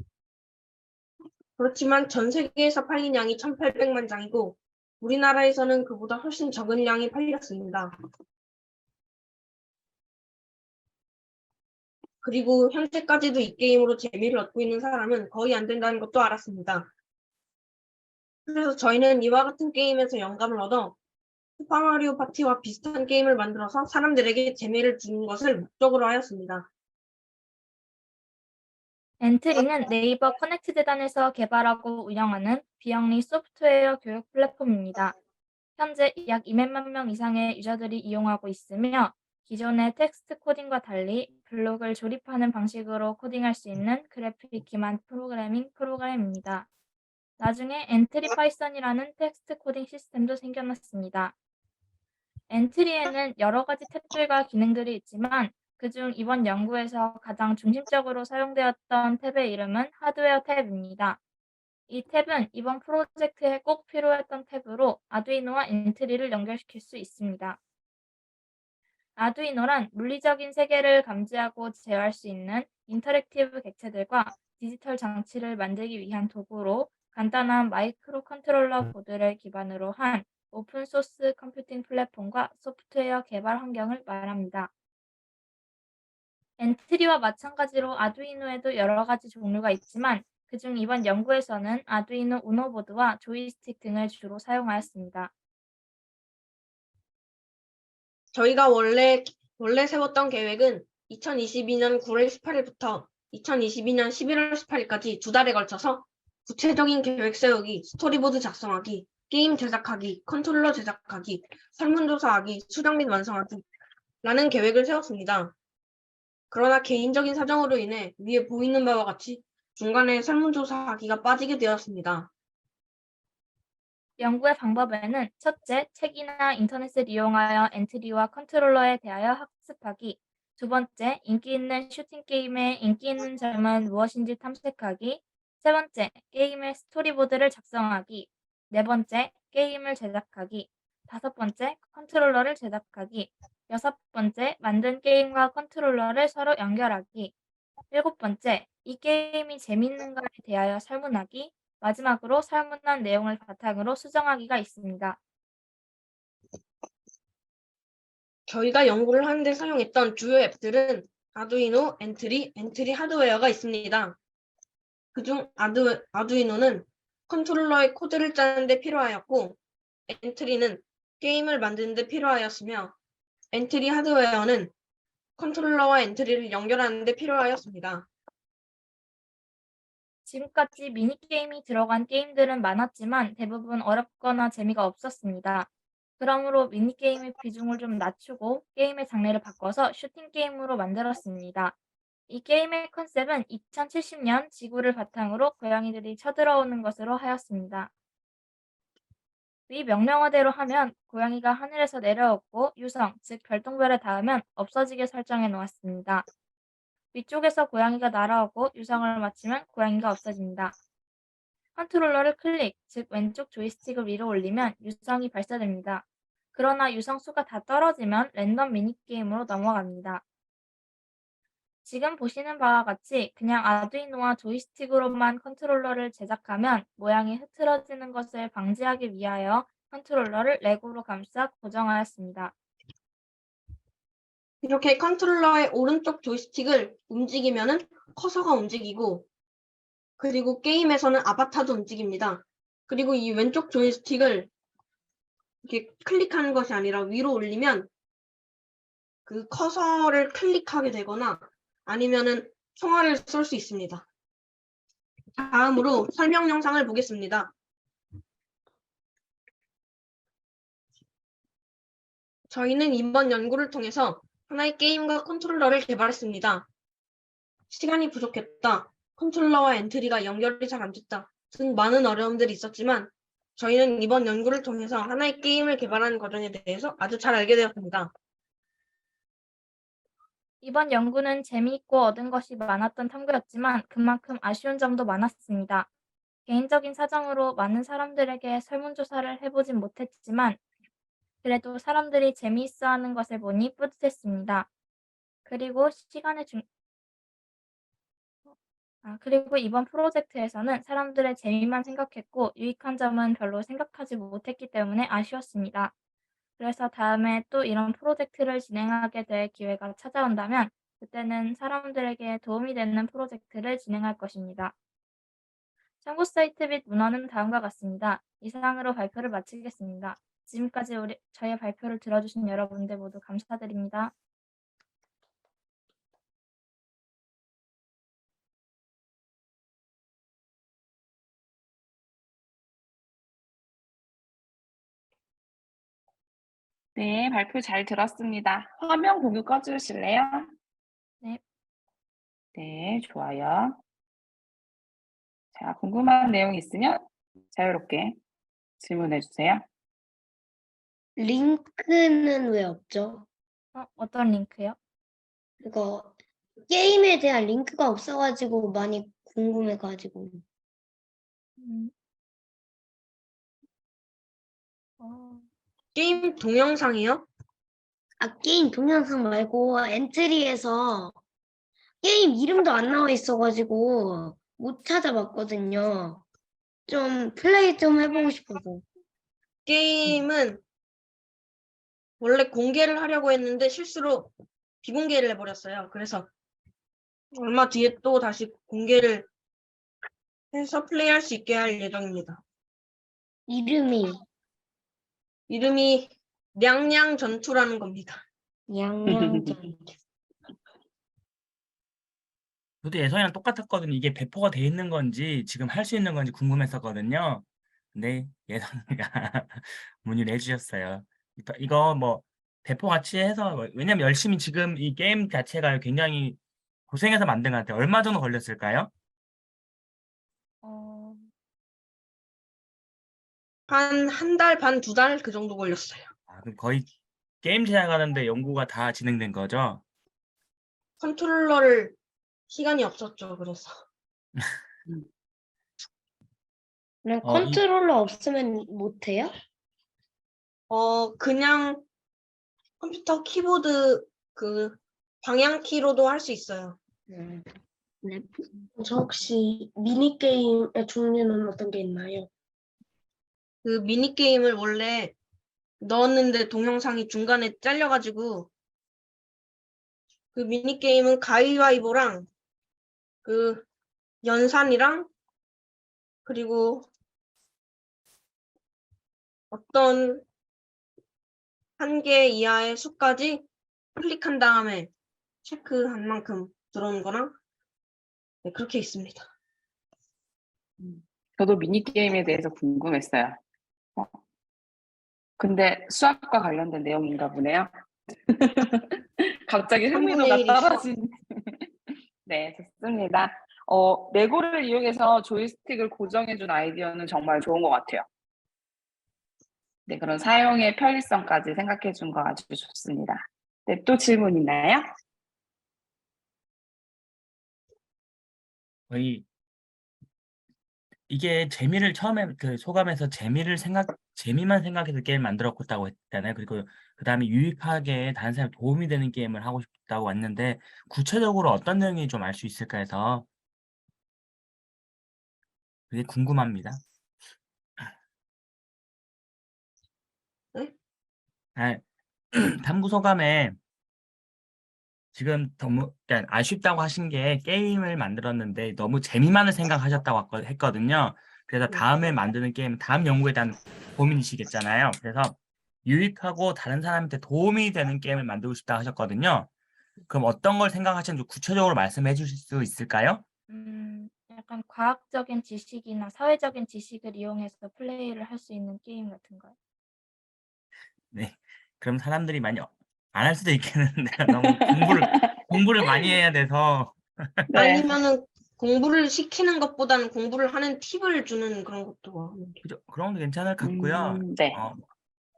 그렇지만 전 세계에서 팔린 양이 1,800만 장이고 우리나라에서는 그보다 훨씬 적은 양이 팔렸습니다. 그리고 현재까지도 이 게임으로 재미를 얻고 있는 사람은 거의 안 된다는 것도 알았습니다. 그래서 저희는 이와 같은 게임에서 영감을 얻어 슈퍼마리오 파티와 비슷한 게임을 만들어서 사람들에게 재미를 주는 것을 목적으로 하였습니다. 엔트리는 네이버 커넥트 재단에서 개발하고 운영하는 비영리 소프트웨어 교육 플랫폼입니다. 현재 약 200만 명 이상의 유저들이 이용하고 있으며 기존의 텍스트 코딩과 달리 블록을 조립하는 방식으로 코딩할 수 있는 그래픽 기반 프로그램입니다. 나중에 엔트리 파이썬이라는 텍스트 코딩 시스템도 생겨났습니다. 엔트리에는 여러 가지 탭들과 기능들이 있지만 그중 이번 연구에서 가장 중심적으로 사용되었던 탭의 이름은 하드웨어 탭입니다. 이 탭은 이번 프로젝트에 꼭 필요했던 탭으로 아두이노와 엔트리를 연결시킬 수 있습니다. 아두이노란 물리적인 세계를 감지하고 제어할 수 있는 인터랙티브 객체들과 디지털 장치를 만들기 위한 도구로 간단한 마이크로 컨트롤러 보드를 기반으로 한 오픈소스 컴퓨팅 플랫폼과 소프트웨어 개발 환경을 말합니다. 엔트리와 마찬가지로 아두이노에도 여러 가지 종류가 있지만 그중 이번 연구에서는 아두이노 우노 보드와 조이스틱 등을 주로 사용하였습니다. 저희가 원래 세웠던 계획은 2022년 9월 18일부터 2022년 11월 18일까지 2달에 걸쳐서 구체적인 계획 세우기, 스토리보드 작성하기, 게임 제작하기, 컨트롤러 제작하기, 설문조사하기, 수정 및 완성하기 라는 계획을 세웠습니다. 그러나 개인적인 사정으로 인해 위에 보이는 바와 같이 중간에 설문조사하기가 빠지게 되었습니다. 연구의 방법에는 첫째, 책이나 인터넷을 이용하여 엔트리와 컨트롤러에 대하여 학습하기, 두 번째, 인기 있는 슈팅 게임의 인기 있는 점은 무엇인지 탐색하기, 세 번째, 게임의 스토리보드를 작성하기, 네 번째, 게임을 제작하기, 다섯 번째, 컨트롤러를 제작하기, 여섯 번째, 만든 게임과 컨트롤러를 서로 연결하기, 일곱 번째, 이 게임이 재밌는가에 대하여 설문하기, 마지막으로 설문한 내용을 바탕으로 수정하기가 있습니다. 저희가 연구를 하는데 사용했던 주요 앱들은 아두이노, 엔트리 하드웨어가 있습니다. 그중 아두이노는 컨트롤러의 코드를 짜는 데 필요하였고 엔트리는 게임을 만드는 데 필요하였으며 엔트리 하드웨어는 컨트롤러와 엔트리를 연결하는 데 필요하였습니다. 지금까지 미니게임이 들어간 게임들은 많았지만 대부분 어렵거나 재미가 없었습니다. 그러므로 미니게임의 비중을 좀 낮추고 게임의 장르를 바꿔서 슈팅 게임으로 만들었습니다. 이 게임의 컨셉은 2070년 지구를 바탕으로 고양이들이 쳐들어오는 것으로 하였습니다. 위 명령어대로 하면 고양이가 하늘에서 내려오고 유성, 즉 별똥별에 닿으면 없어지게 설정해 놓았습니다. 위쪽에서 고양이가 날아오고 유성을 마치면 고양이가 없어집니다. 컨트롤러를 클릭, 즉 왼쪽 조이스틱을 위로 올리면 유성이 발사됩니다. 그러나 유성 수가 다 떨어지면 랜덤 미니게임으로 넘어갑니다. 지금 보시는 바와 같이 그냥 아두이노와 조이스틱으로만 컨트롤러를 제작하면 모양이 흐트러지는 것을 방지하기 위하여 컨트롤러를 레고로 감싸 고정하였습니다. 이렇게 컨트롤러의 오른쪽 조이스틱을 움직이면은 커서가 움직이고 그리고 게임에서는 아바타도 움직입니다. 그리고 이 왼쪽 조이스틱을 이렇게 클릭하는 것이 아니라 위로 올리면 그 커서를 클릭하게 되거나 아니면은 총알을 쏠 수 있습니다. 다음으로 설명 영상을 보겠습니다. 저희는 이번 연구를 통해서 하나의 게임과 컨트롤러를 개발했습니다. 시간이 부족했다, 컨트롤러와 엔트리가 연결이 잘 안 됐다 등 많은 어려움들이 있었지만 저희는 이번 연구를 통해서 하나의 게임을 개발하는 과정에 대해서 아주 잘 알게 되었습니다. 이번 연구는 재미있고 얻은 것이 많았던 탐구였지만 그만큼 아쉬운 점도 많았습니다. 개인적인 사정으로 많은 사람들에게 설문조사를 해보진 못했지만 그래도 사람들이 재미있어하는 것을 보니 뿌듯했습니다. 그리고 그리고 이번 프로젝트에서는 사람들의 재미만 생각했고 유익한 점은 별로 생각하지 못했기 때문에 아쉬웠습니다. 그래서 다음에 또 이런 프로젝트를 진행하게 될 기회가 찾아온다면 그때는 사람들에게 도움이 되는 프로젝트를 진행할 것입니다. 참고 사이트 및 문헌은 다음과 같습니다. 이상으로 발표를 마치겠습니다. 지금까지 저의 발표를 들어주신 여러분들 모두 감사드립니다. 네, 발표 잘 들었습니다. 화면 공유 꺼주실래요? 네. 네, 좋아요. 자, 궁금한 내용 있으면 자유롭게 질문해 주세요. 링크는 왜 없죠? 어떤 링크요? 그거 게임에 대한 링크가 없어가지고 많이 궁금해가지고. 음. 어, 게임 동영상이요? 아, 게임 동영상 말고 엔트리에서 게임 이름도 안 나와 있어가지고 못 찾아봤거든요. 좀 플레이 좀 해보고 싶어서. 게임은 원래 공개를 하려고 했는데 실수로 비공개를 해버렸어요. 그래서 얼마 뒤에 또 다시 공개를 해서 플레이할 수 있게 할 예정입니다. 이름이 냥냥 전투라는 겁니다. 냥냥전. 저도 예전이랑 똑같았거든요. 이게 배포가 돼 있는 건지 지금 할 수 있는 건지 궁금했었거든요. 근데 예선이가 문의를 해주셨어요. 이거 뭐 배포 같이 해서 왜냐면 열심히 지금 이 게임 자체가 굉장히 고생해서 만든 것 같아요. 얼마 정도 걸렸을까요? 한 달 반, 2달 그 정도 걸렸어요. 아, 그럼 거의 게임 제작하는데 연구가 다 진행된 거죠? 컨트롤러를 시간이 없었죠. 그래서. 그냥 어, 이- 컨트롤러 없으면 못해요? 그냥 컴퓨터 키보드 그 방향키로도 할 수 있어요. 네. 저 혹시 미니게임의 종류는 어떤 게 있나요? 그 미니게임을 원래 넣었는데 동영상이 중간에 잘려가지고 그 미니게임은 가위바위보랑 그 연산이랑 그리고 어떤 한 개 이하의 수까지 클릭한 다음에 체크한 만큼 들어오는 거랑 네, 그렇게 있습니다. 저도 미니게임에 대해서 궁금했어요. 근데 수학과 관련된 내용인가 보네요. 갑자기 흥미도가 3분의 1 이죠. 떨어진. 네, 좋습니다. 레고를 이용해서 조이스틱을 고정해준 아이디어는 정말 좋은 것 같아요. 네, 그런 사용의 편리성까지 생각해준 거 아주 좋습니다. 네, 또 질문 있나요? 거의 이게 재미를 처음에 그 소감에서 재미만 생각해서 게임 만들었다고 했잖아요. 그리고 그 다음에 유익하게 다른 사람에 도움이 되는 게임을 하고 싶다고 왔는데 구체적으로 어떤 내용이 좀 알 수 있을까 해서 그게 궁금합니다. 네? 아, 탐구 소감에 지금 너무 그러니까 아쉽다고 하신 게 게임을 만들었는데 너무 재미만을 생각하셨다고 했거든요. 그래서 다음에 만드는 게임, 다음 연구에 대한 고민이시겠잖아요. 그래서 유익하고 다른 사람한테 도움이 되는 게임을 만들고 싶다 하셨거든요. 그럼 어떤 걸 생각하시는지 구체적으로 말씀해 주실 수 있을까요? 약간 과학적인 지식이나 사회적인 지식을 이용해서 플레이를 할 수 있는 게임 같은 거요. 네. 그럼 사람들이 많이 안 할 수도 있겠는데 너무 공부를 많이 해야 돼서 네. 아니면은 공부를 시키는 것보다는 공부를 하는 팁을 주는 그런 것도 그죠? 그런 거 괜찮을 것 같고요. 네.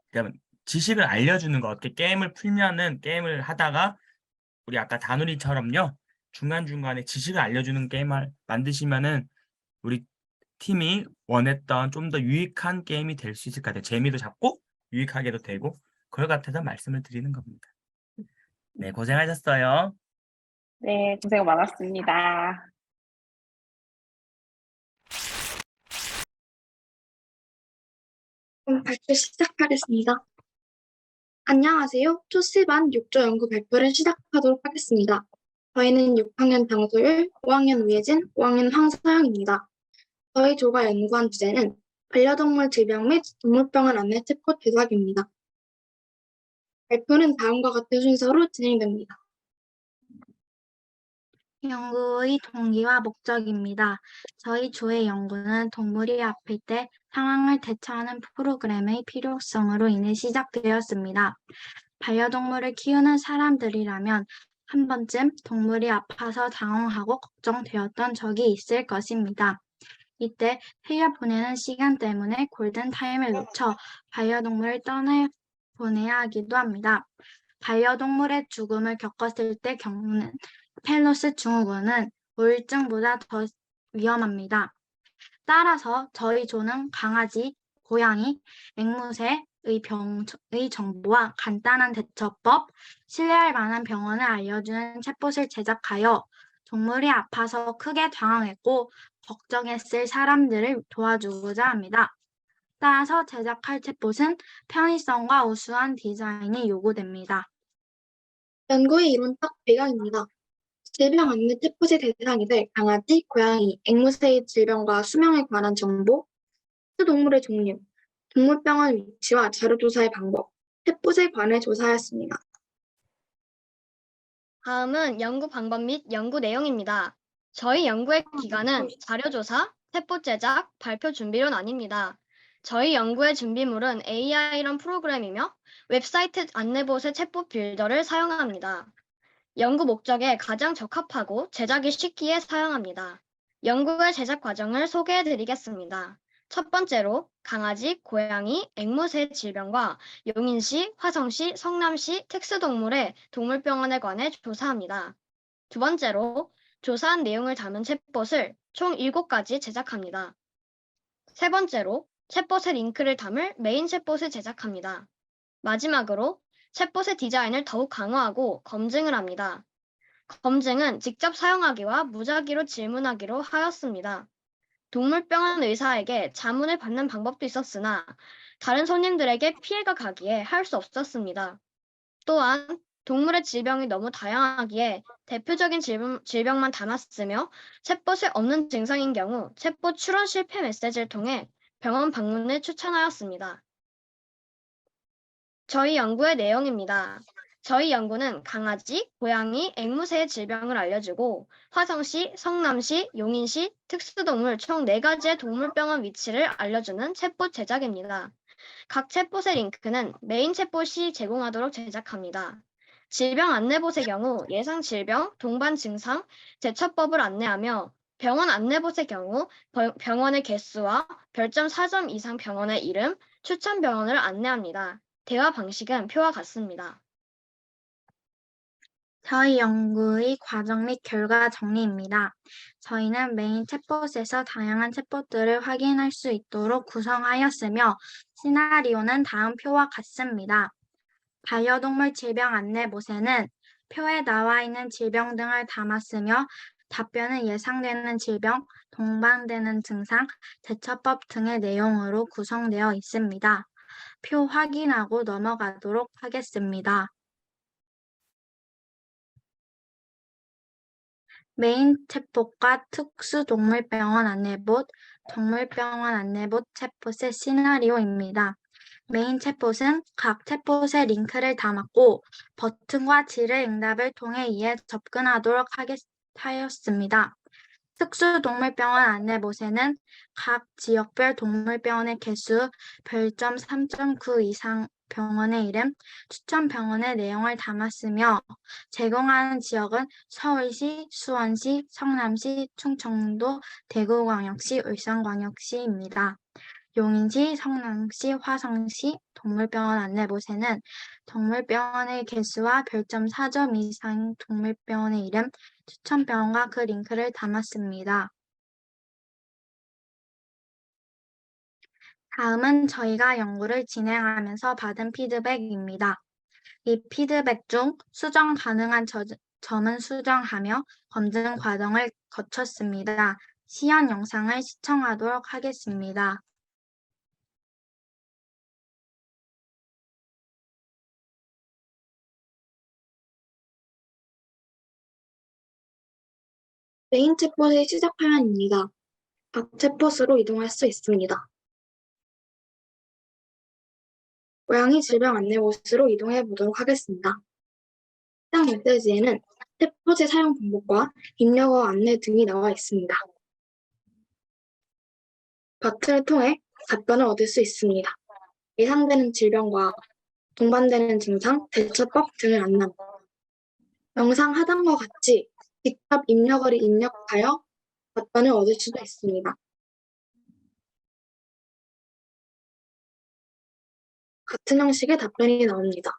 그러니까 지식을 알려주는 거 어떻게 게임을 풀면은 게임을 하다가 우리 아까 다누리처럼요. 중간중간에 지식을 알려주는 게임을 만드시면은 우리 팀이 원했던 좀 더 유익한 게임이 될 수 있을 것 같아요. 재미도 잡고 유익하게도 되고 그럴 것 같아서 말씀을 드리는 겁니다. 네, 고생하셨어요. 네, 고생 많았습니다. 발표 시작하겠습니다. 안녕하세요. 초시반 6조 연구 발표를 시작하도록 하겠습니다. 저희는 6학년 장소율, 5학년 우예진, 5학년 황서영입니다. 저희 조가 연구한 주제는 반려동물 질병 및 동물병원 안내 책 제작입니다. 발표는 다음과 같은 순서로 진행됩니다. 연구의 동기와 목적입니다. 저희 조의 연구는 동물이 아플 때 상황을 대처하는 프로그램의 필요성으로 인해 시작되었습니다. 반려동물을 키우는 사람들이라면 한 번쯤 동물이 아파서 당황하고 걱정되었던 적이 있을 것입니다. 이때 흘려보내는 시간 때문에 골든타임을 놓쳐 반려동물을 떠나보내야 하기도 합니다. 반려동물의 죽음을 겪었을 때 겪는 펠로스 증후군은 우울증보다 더 위험합니다. 따라서 저희 조는 강아지, 고양이, 앵무새의 병의 정보와 간단한 대처법, 신뢰할 만한 병원을 알려주는 챗봇을 제작하여 동물이 아파서 크게 당황했고 걱정했을 사람들을 도와주고자 합니다. 따라서 제작할 챗봇은 편의성과 우수한 디자인이 요구됩니다. 연구의 이론적 배경입니다. 질병 안내 챗봇의 대상이 될 강아지, 고양이, 앵무새의 질병과 수명에 관한 정보, 동물의 종류, 동물병원 위치와 자료조사의 방법, 챗봇에 관해 조사하였습니다. 다음은 연구 방법 및 연구 내용입니다. 저희 연구의 기간은 자료조사, 챗봇 제작, 발표 준비로 나뉩니다. 저희 연구의 준비물은 AI런 프로그램이며 웹사이트 안내봇의 챗봇 빌더를 사용합니다. 연구 목적에 가장 적합하고 제작이 쉽기에 사용합니다. 연구의 제작 과정을 소개해 드리겠습니다. 첫 번째로 강아지, 고양이, 앵무새 질병과 용인시, 화성시, 성남시 특수동물의 동물병원에 관해 조사합니다. 두 번째로 조사한 내용을 담은 챗봇을 총 7가지 제작합니다. 세 번째로 챗봇의 링크를 담을 메인 챗봇을 제작합니다. 마지막으로 챗봇의 디자인을 더욱 강화하고 검증을 합니다. 검증은 직접 사용하기와 무작위로 질문하기로 하였습니다. 동물병원 의사에게 자문을 받는 방법도 있었으나 다른 손님들에게 피해가 가기에 할 수 없었습니다. 또한 동물의 질병이 너무 다양하기에 대표적인 질병만 담았으며 챗봇이 없는 증상인 경우 챗봇 출원 실패 메시지를 통해 병원 방문을 추천하였습니다. 저희 연구의 내용입니다. 저희 연구는 강아지, 고양이, 앵무새의 질병을 알려주고 화성시, 성남시, 용인시 특수동물 총 4가지의 동물병원 위치를 알려주는 챗봇 제작입니다. 각 챗봇의 링크는 메인 챗봇이 제공하도록 제작합니다. 질병 안내봇의 경우 예상 질병, 동반 증상, 대처법을 안내하며 병원 안내봇의 경우 병원의 개수와 별점 4점 이상 병원의 이름, 추천 병원을 안내합니다. 대화 방식은 표와 같습니다. 저희 연구의 과정 및 결과 정리입니다. 저희는 메인 챗봇에서 다양한 챗봇들을 확인할 수 있도록 구성하였으며 시나리오는 다음 표와 같습니다. 반려동물 질병 안내봇에는 표에 나와 있는 질병 등을 담았으며 답변은 예상되는 질병, 동반되는 증상, 대처법 등의 내용으로 구성되어 있습니다. 표 확인하고 넘어가도록 하겠습니다. 메인 챗봇과 특수동물병원 안내봇, 동물병원 안내봇 챗봇의 시나리오입니다. 메인 챗봇은 각 챗봇의 링크를 담았고 버튼과 질의 응답을 통해 이에 접근하도록 하였습니다. 특수동물병원 안내봇에는 각 지역별 동물병원의 개수, 별점 3.9 이상 병원의 이름, 추천 병원의 내용을 담았으며 제공하는 지역은 서울시, 수원시, 성남시, 충청도, 대구광역시, 울산광역시입니다. 용인시, 성남시, 화성시 동물병원 안내봇에는 동물병원의 개수와 별점 4점 이상 동물병원의 이름, 추천병원과 그 링크를 담았습니다. 다음은 저희가 연구를 진행하면서 받은 피드백입니다. 이 피드백 중 수정 가능한 점은 수정하며 검증 과정을 거쳤습니다. 시연 영상을 시청하도록 하겠습니다. 메인 챗봇의 시작 화면입니다. 각 챗봇으로 이동할 수 있습니다. 고양이 질병 안내봇으로 이동해 보도록 하겠습니다. 시작 해당 메시지에는 챗봇의 사용 방법과 입력어 안내 등이 나와 있습니다. 버튼을 통해 답변을 얻을 수 있습니다. 예상되는 질병과 동반되는 증상, 대처법 등을 안내합니다. 영상 하단과 같이 직접 입력어를 입력하여 답변을 얻을 수도 있습니다. 같은 형식의 답변이 나옵니다.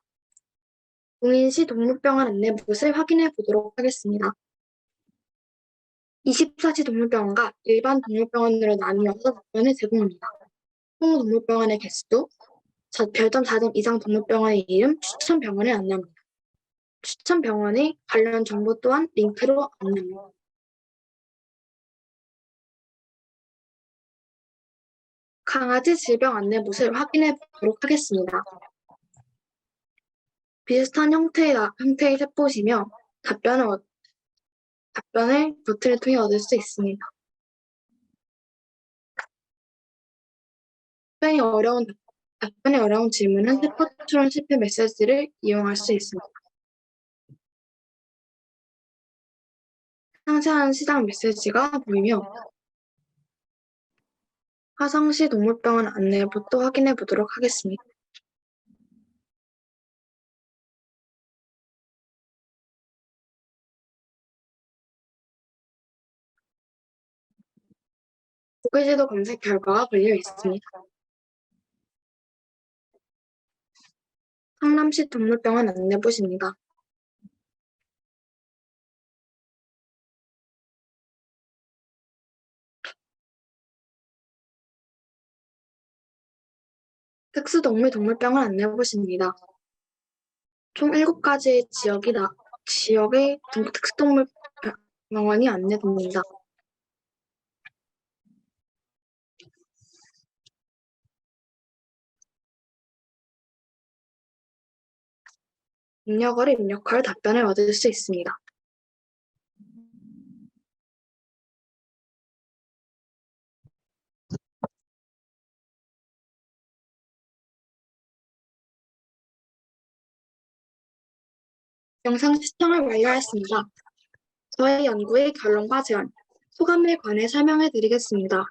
동인시 동물병원 안내봇을 확인해 보도록 하겠습니다. 24시 동물병원과 일반 동물병원으로 나뉘어서 답변을 제공합니다. 총 동물병원의 개수, 별점 4점 이상 동물병원의 이름, 추천 병원을 안내합니다. 추천 병원의 관련 정보 또한 링크로 안내합니다. 강아지 질병 안내봇을 확인해 보도록 하겠습니다. 비슷한 형태의 챗봇이며 답변을 버튼을 통해 얻을 수 있습니다. 답변이 어려운 질문은 챗봇 추론 실패 메시지를 이용할 수 있습니다. 상세한 시작 메시지가 보이며 화성시 동물병원 안내봇도 확인해 보도록 하겠습니다. 구글지도 검색 결과가 걸려 있습니다. 성남시 동물병원 안내봇입니다. 특수동물 동물병원 안내봇입니다. 총 7가지의 지역의 특수동물 병원이 안내됩니다. 입력어를 입력하여 답변을 얻을 수 있습니다. 영상 시청을 완료하였습니다. 저희 연구의 결론과 제안, 소감에 관해 설명해 드리겠습니다.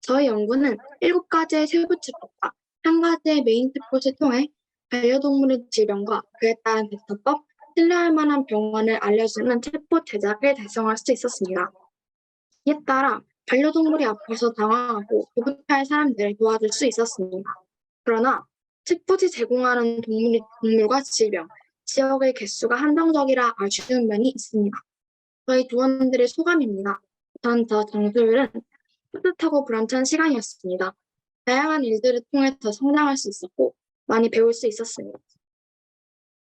저희 연구는 7가지의 세부 챗봇과 1가지의 메인 챗봇을 통해 반려동물의 질병과 그에 따른 대처법, 신뢰할 만한 병원을 알려주는 챗봇 제작을 달성할 수 있었습니다. 이에 따라 반려동물이 아파서 당황하고 조급해할 사람들을 도와줄 수 있었습니다. 그러나 챗봇이 제공하는 동물과 질병, 지역의 개수가 한정적이라 아쉬운 면이 있습니다. 저희 조원들의 소감입니다. 우선 저 정소율은 뿌듯하고 보람찬 시간이었습니다. 다양한 일들을 통해 더 성장할 수 있었고 많이 배울 수 있었습니다.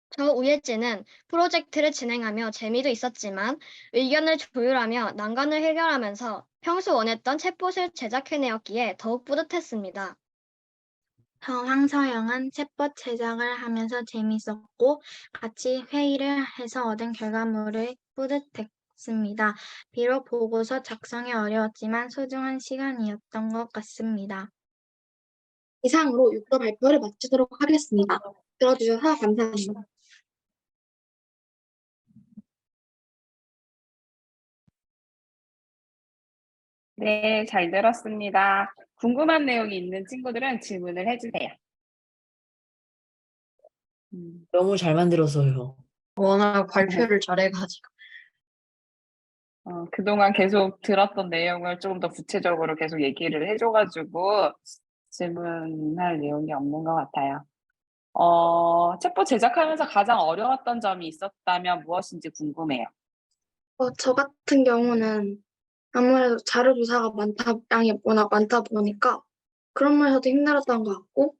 저 우예진은 프로젝트를 진행하며 재미도 있었지만 의견을 조율하며 난관을 해결하면서 평소 원했던 챗봇을 제작해내었기에 더욱 뿌듯했습니다. 저 황서영은 챗봇 제작을 하면서 재밌었고 같이 회의를 해서 얻은 결과물을 뿌듯했습니다. 비록 보고서 작성이 어려웠지만 소중한 시간이었던 것 같습니다. 이상으로 6조 발표를 마치도록 하겠습니다. 들어주셔서 감사합니다. 네, 잘 들었습니다. 궁금한 내용이 있는 친구들은 질문을 해주세요. 너무 잘 만들어서요. 워낙 발표를 잘해가지고. 그동안 계속 들었던 내용을 조금 더 구체적으로 계속 얘기를 해줘가지고 질문할 내용이 없는 것 같아요. 챗봇 제작하면서 가장 어려웠던 점이 있었다면 무엇인지 궁금해요. 저 같은 경우는 아무래도 자료 조사가 양이 워낙 많다 보니까 그런 면에서도 힘들었던 것 같고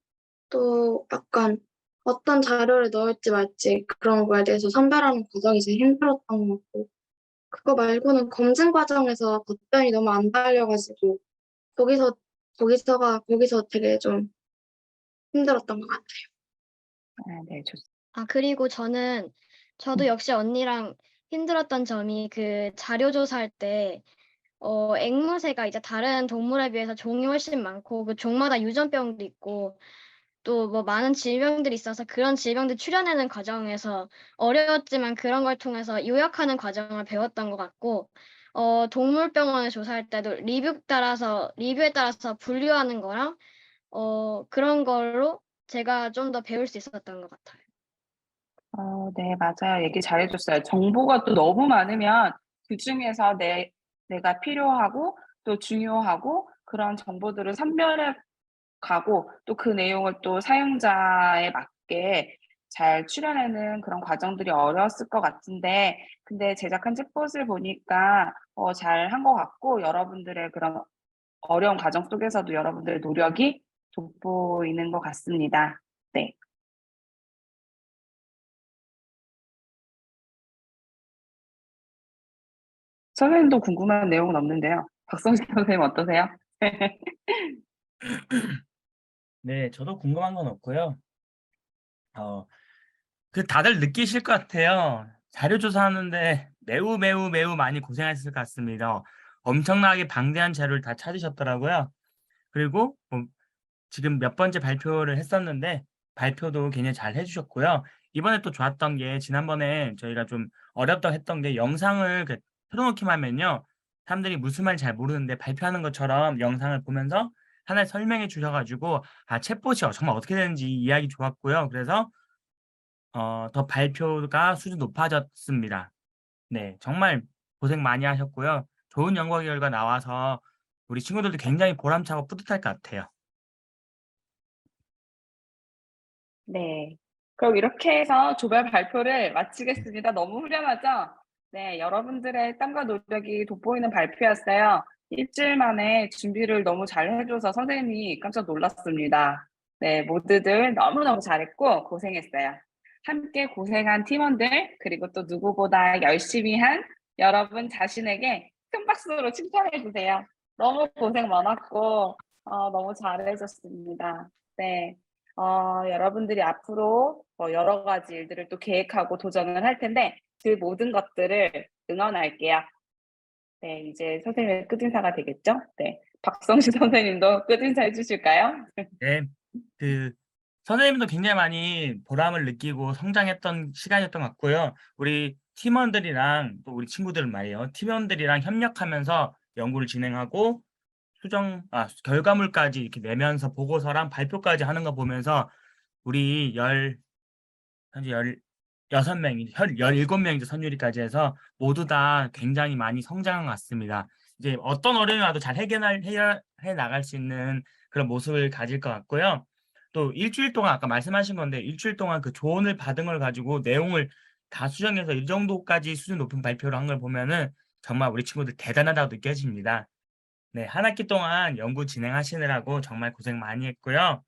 또 약간 어떤 자료를 넣을지 말지 그런 거에 대해서 선별하는 과정이 제일 힘들었던 것 같고 그거 말고는 검증 과정에서 답변이 너무 안 달려가지고 거기서 되게 좀 힘들었던 것 같아요. 네, 좋습니다. 그리고 저도 역시 언니랑 힘들었던 점이 그 자료 조사할 때 앵무새가 이제 다른 동물에 비해서 종이 훨씬 많고 그 종마다 유전병도 있고 또 뭐 많은 질병들이 있어서 그런 질병들 추려내는 과정에서 어려웠지만 그런 걸 통해서 요약하는 과정을 배웠던 것 같고 동물병원을 조사할 때도 리뷰에 따라서 분류하는 거랑 그런 걸로 제가 좀 더 배울 수 있었던 것 같아요. 네, 맞아요. 얘기 잘해줬어요. 정보가 또 너무 많으면 그중에서 내가 필요하고 또 중요하고 그런 정보들을 선별해 가고 또 그 내용을 또 사용자에 맞게 잘 추려내는 그런 과정들이 어려웠을 것 같은데 근데 제작한 챗봇을 보니까 잘한 것 같고 여러분들의 그런 어려운 과정 속에서도 여러분들의 노력이 돋보이는 것 같습니다. 네. 선생님도 궁금한 내용은 없는데요. 박성식 선생님 어떠세요? 네, 저도 궁금한 건 없고요. 다들 느끼실 것 같아요. 자료 조사하는데 매우 많이 고생하셨을 것 같습니다. 엄청나게 방대한 자료를 다 찾으셨더라고요. 그리고 지금 몇 번째 발표를 했었는데 발표도 굉장히 잘 해주셨고요. 이번에 또 좋았던 게 지난번에 저희가 좀 어렵다고 했던 게 영상을 틀어놓기만 하면요. 사람들이 무슨 말인지 잘 모르는데 발표하는 것처럼 영상을 보면서 하나를 설명해 주셔가지고 챗봇이 정말 어떻게 되는지 이해하기 좋았고요. 그래서 더 발표가 수준 높아졌습니다. 네, 정말 고생 많이 하셨고요. 좋은 연구 결과 나와서 우리 친구들도 굉장히 보람차고 뿌듯할 것 같아요. 네. 그럼 이렇게 해서 조별 발표를 마치겠습니다. 너무 후련하죠? 네, 여러분들의 땀과 노력이 돋보이는 발표였어요. 일주일 만에 준비를 너무 잘 해줘서 선생님이 깜짝 놀랐습니다. 네, 모두들 너무너무 잘했고 고생했어요. 함께 고생한 팀원들, 그리고 또 누구보다 열심히 한 여러분 자신에게 큰 박수로 칭찬해 주세요. 너무 고생 많았고, 너무 잘해줬습니다. 네. 여러분들이 앞으로 여러 가지 일들을 또 계획하고 도전을 할 텐데 그 모든 것들을 응원할게요. 네, 이제 선생님의 끝인사가 되겠죠? 네, 박성시 선생님도 끝인사 해주실까요? 네, 선생님도 굉장히 많이 보람을 느끼고 성장했던 시간이었던 것 같고요. 우리 팀원들이랑 또 우리 친구들 말이에요. 팀원들이랑 협력하면서 연구를 진행하고 결과물까지 이렇게 내면서 보고서랑 발표까지 하는 거 보면서 우리 현재 16명, 17명이죠. 선율이까지 해서 모두 다 굉장히 많이 성장한 것 같습니다. 이제 어떤 어려움이 와도 잘 해결해 나갈 수 있는 그런 모습을 가질 것 같고요. 또 일주일 동안 아까 말씀하신 건데 일주일 동안 그 조언을 받은 걸 가지고 내용을 다 수정해서 이 정도까지 수준 높은 발표를 한 걸 보면은 정말 우리 친구들 대단하다고 느껴집니다. 네, 한 학기 동안 연구 진행하시느라고 정말 고생 많이 했고요.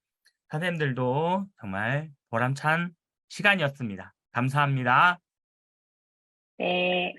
선생님들도 정말 보람찬 시간이었습니다. 감사합니다. 네.